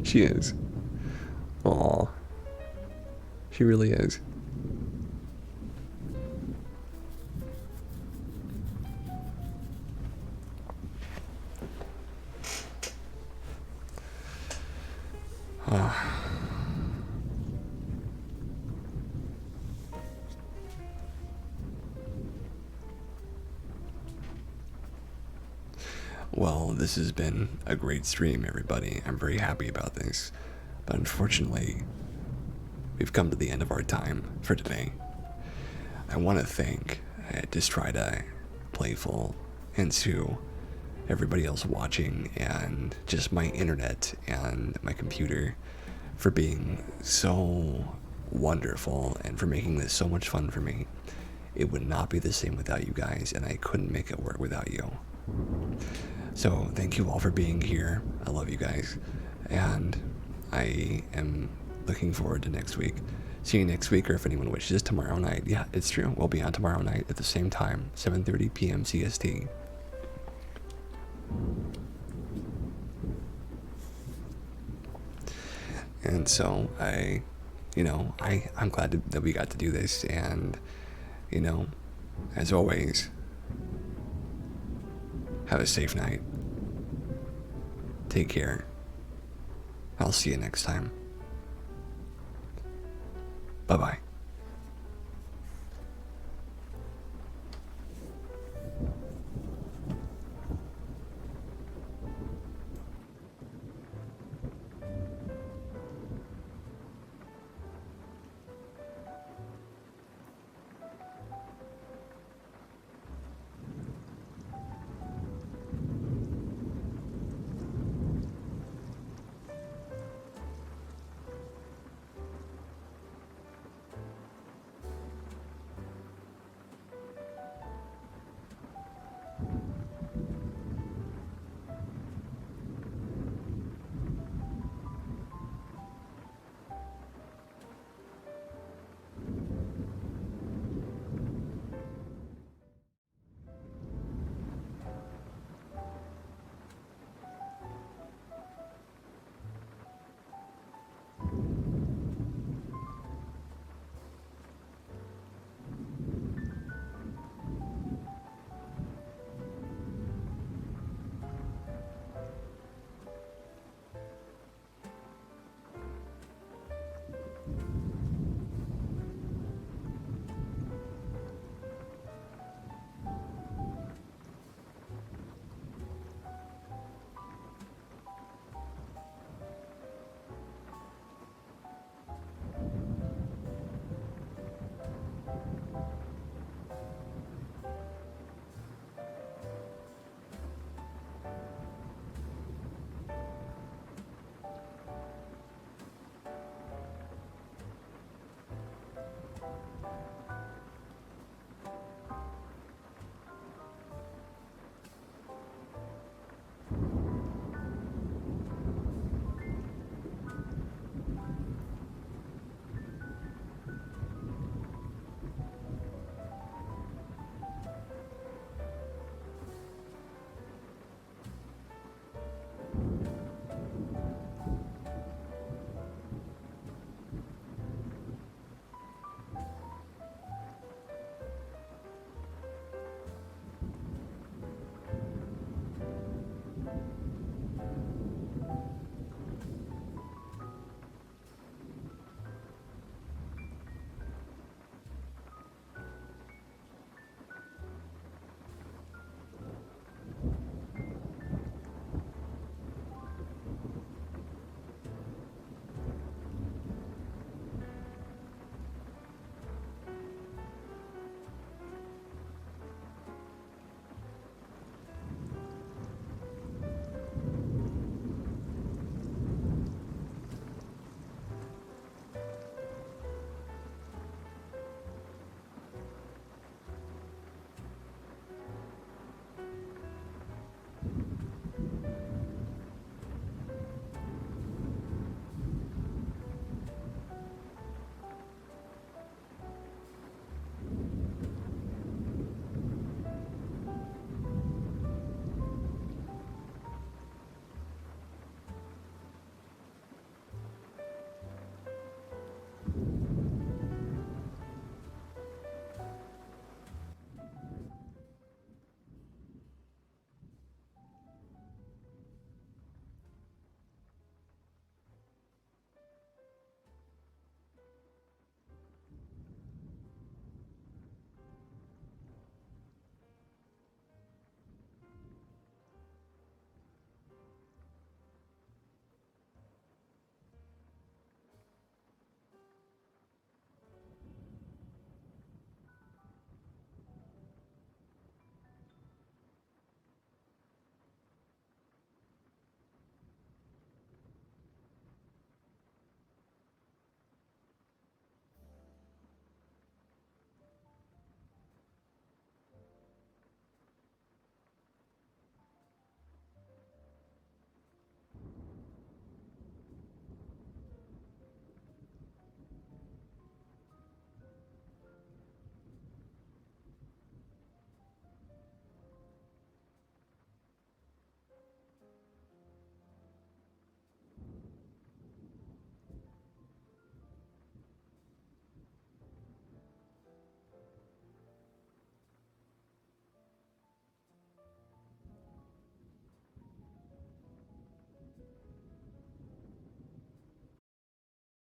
She is. Aw. She really is. Well, this has been a great stream, everybody. I'm very happy about this. But unfortunately, we've come to the end of our time for today. I want to thank, just try to playful and to everybody else watching and just my internet and my computer for being so wonderful and for making this so much fun for me. It would not be the same without you guys, and I couldn't make it work without you. So thank you all for being here. I love you guys, and I am looking forward to next week. See you next week, or if anyone wishes, tomorrow night. Yeah, it's true. We'll be on tomorrow night at the same time, 7:30 p.m. CST. And so I'm glad that we got to do this, and as always, have a safe night. Take care. I'll see you next time. Bye-bye.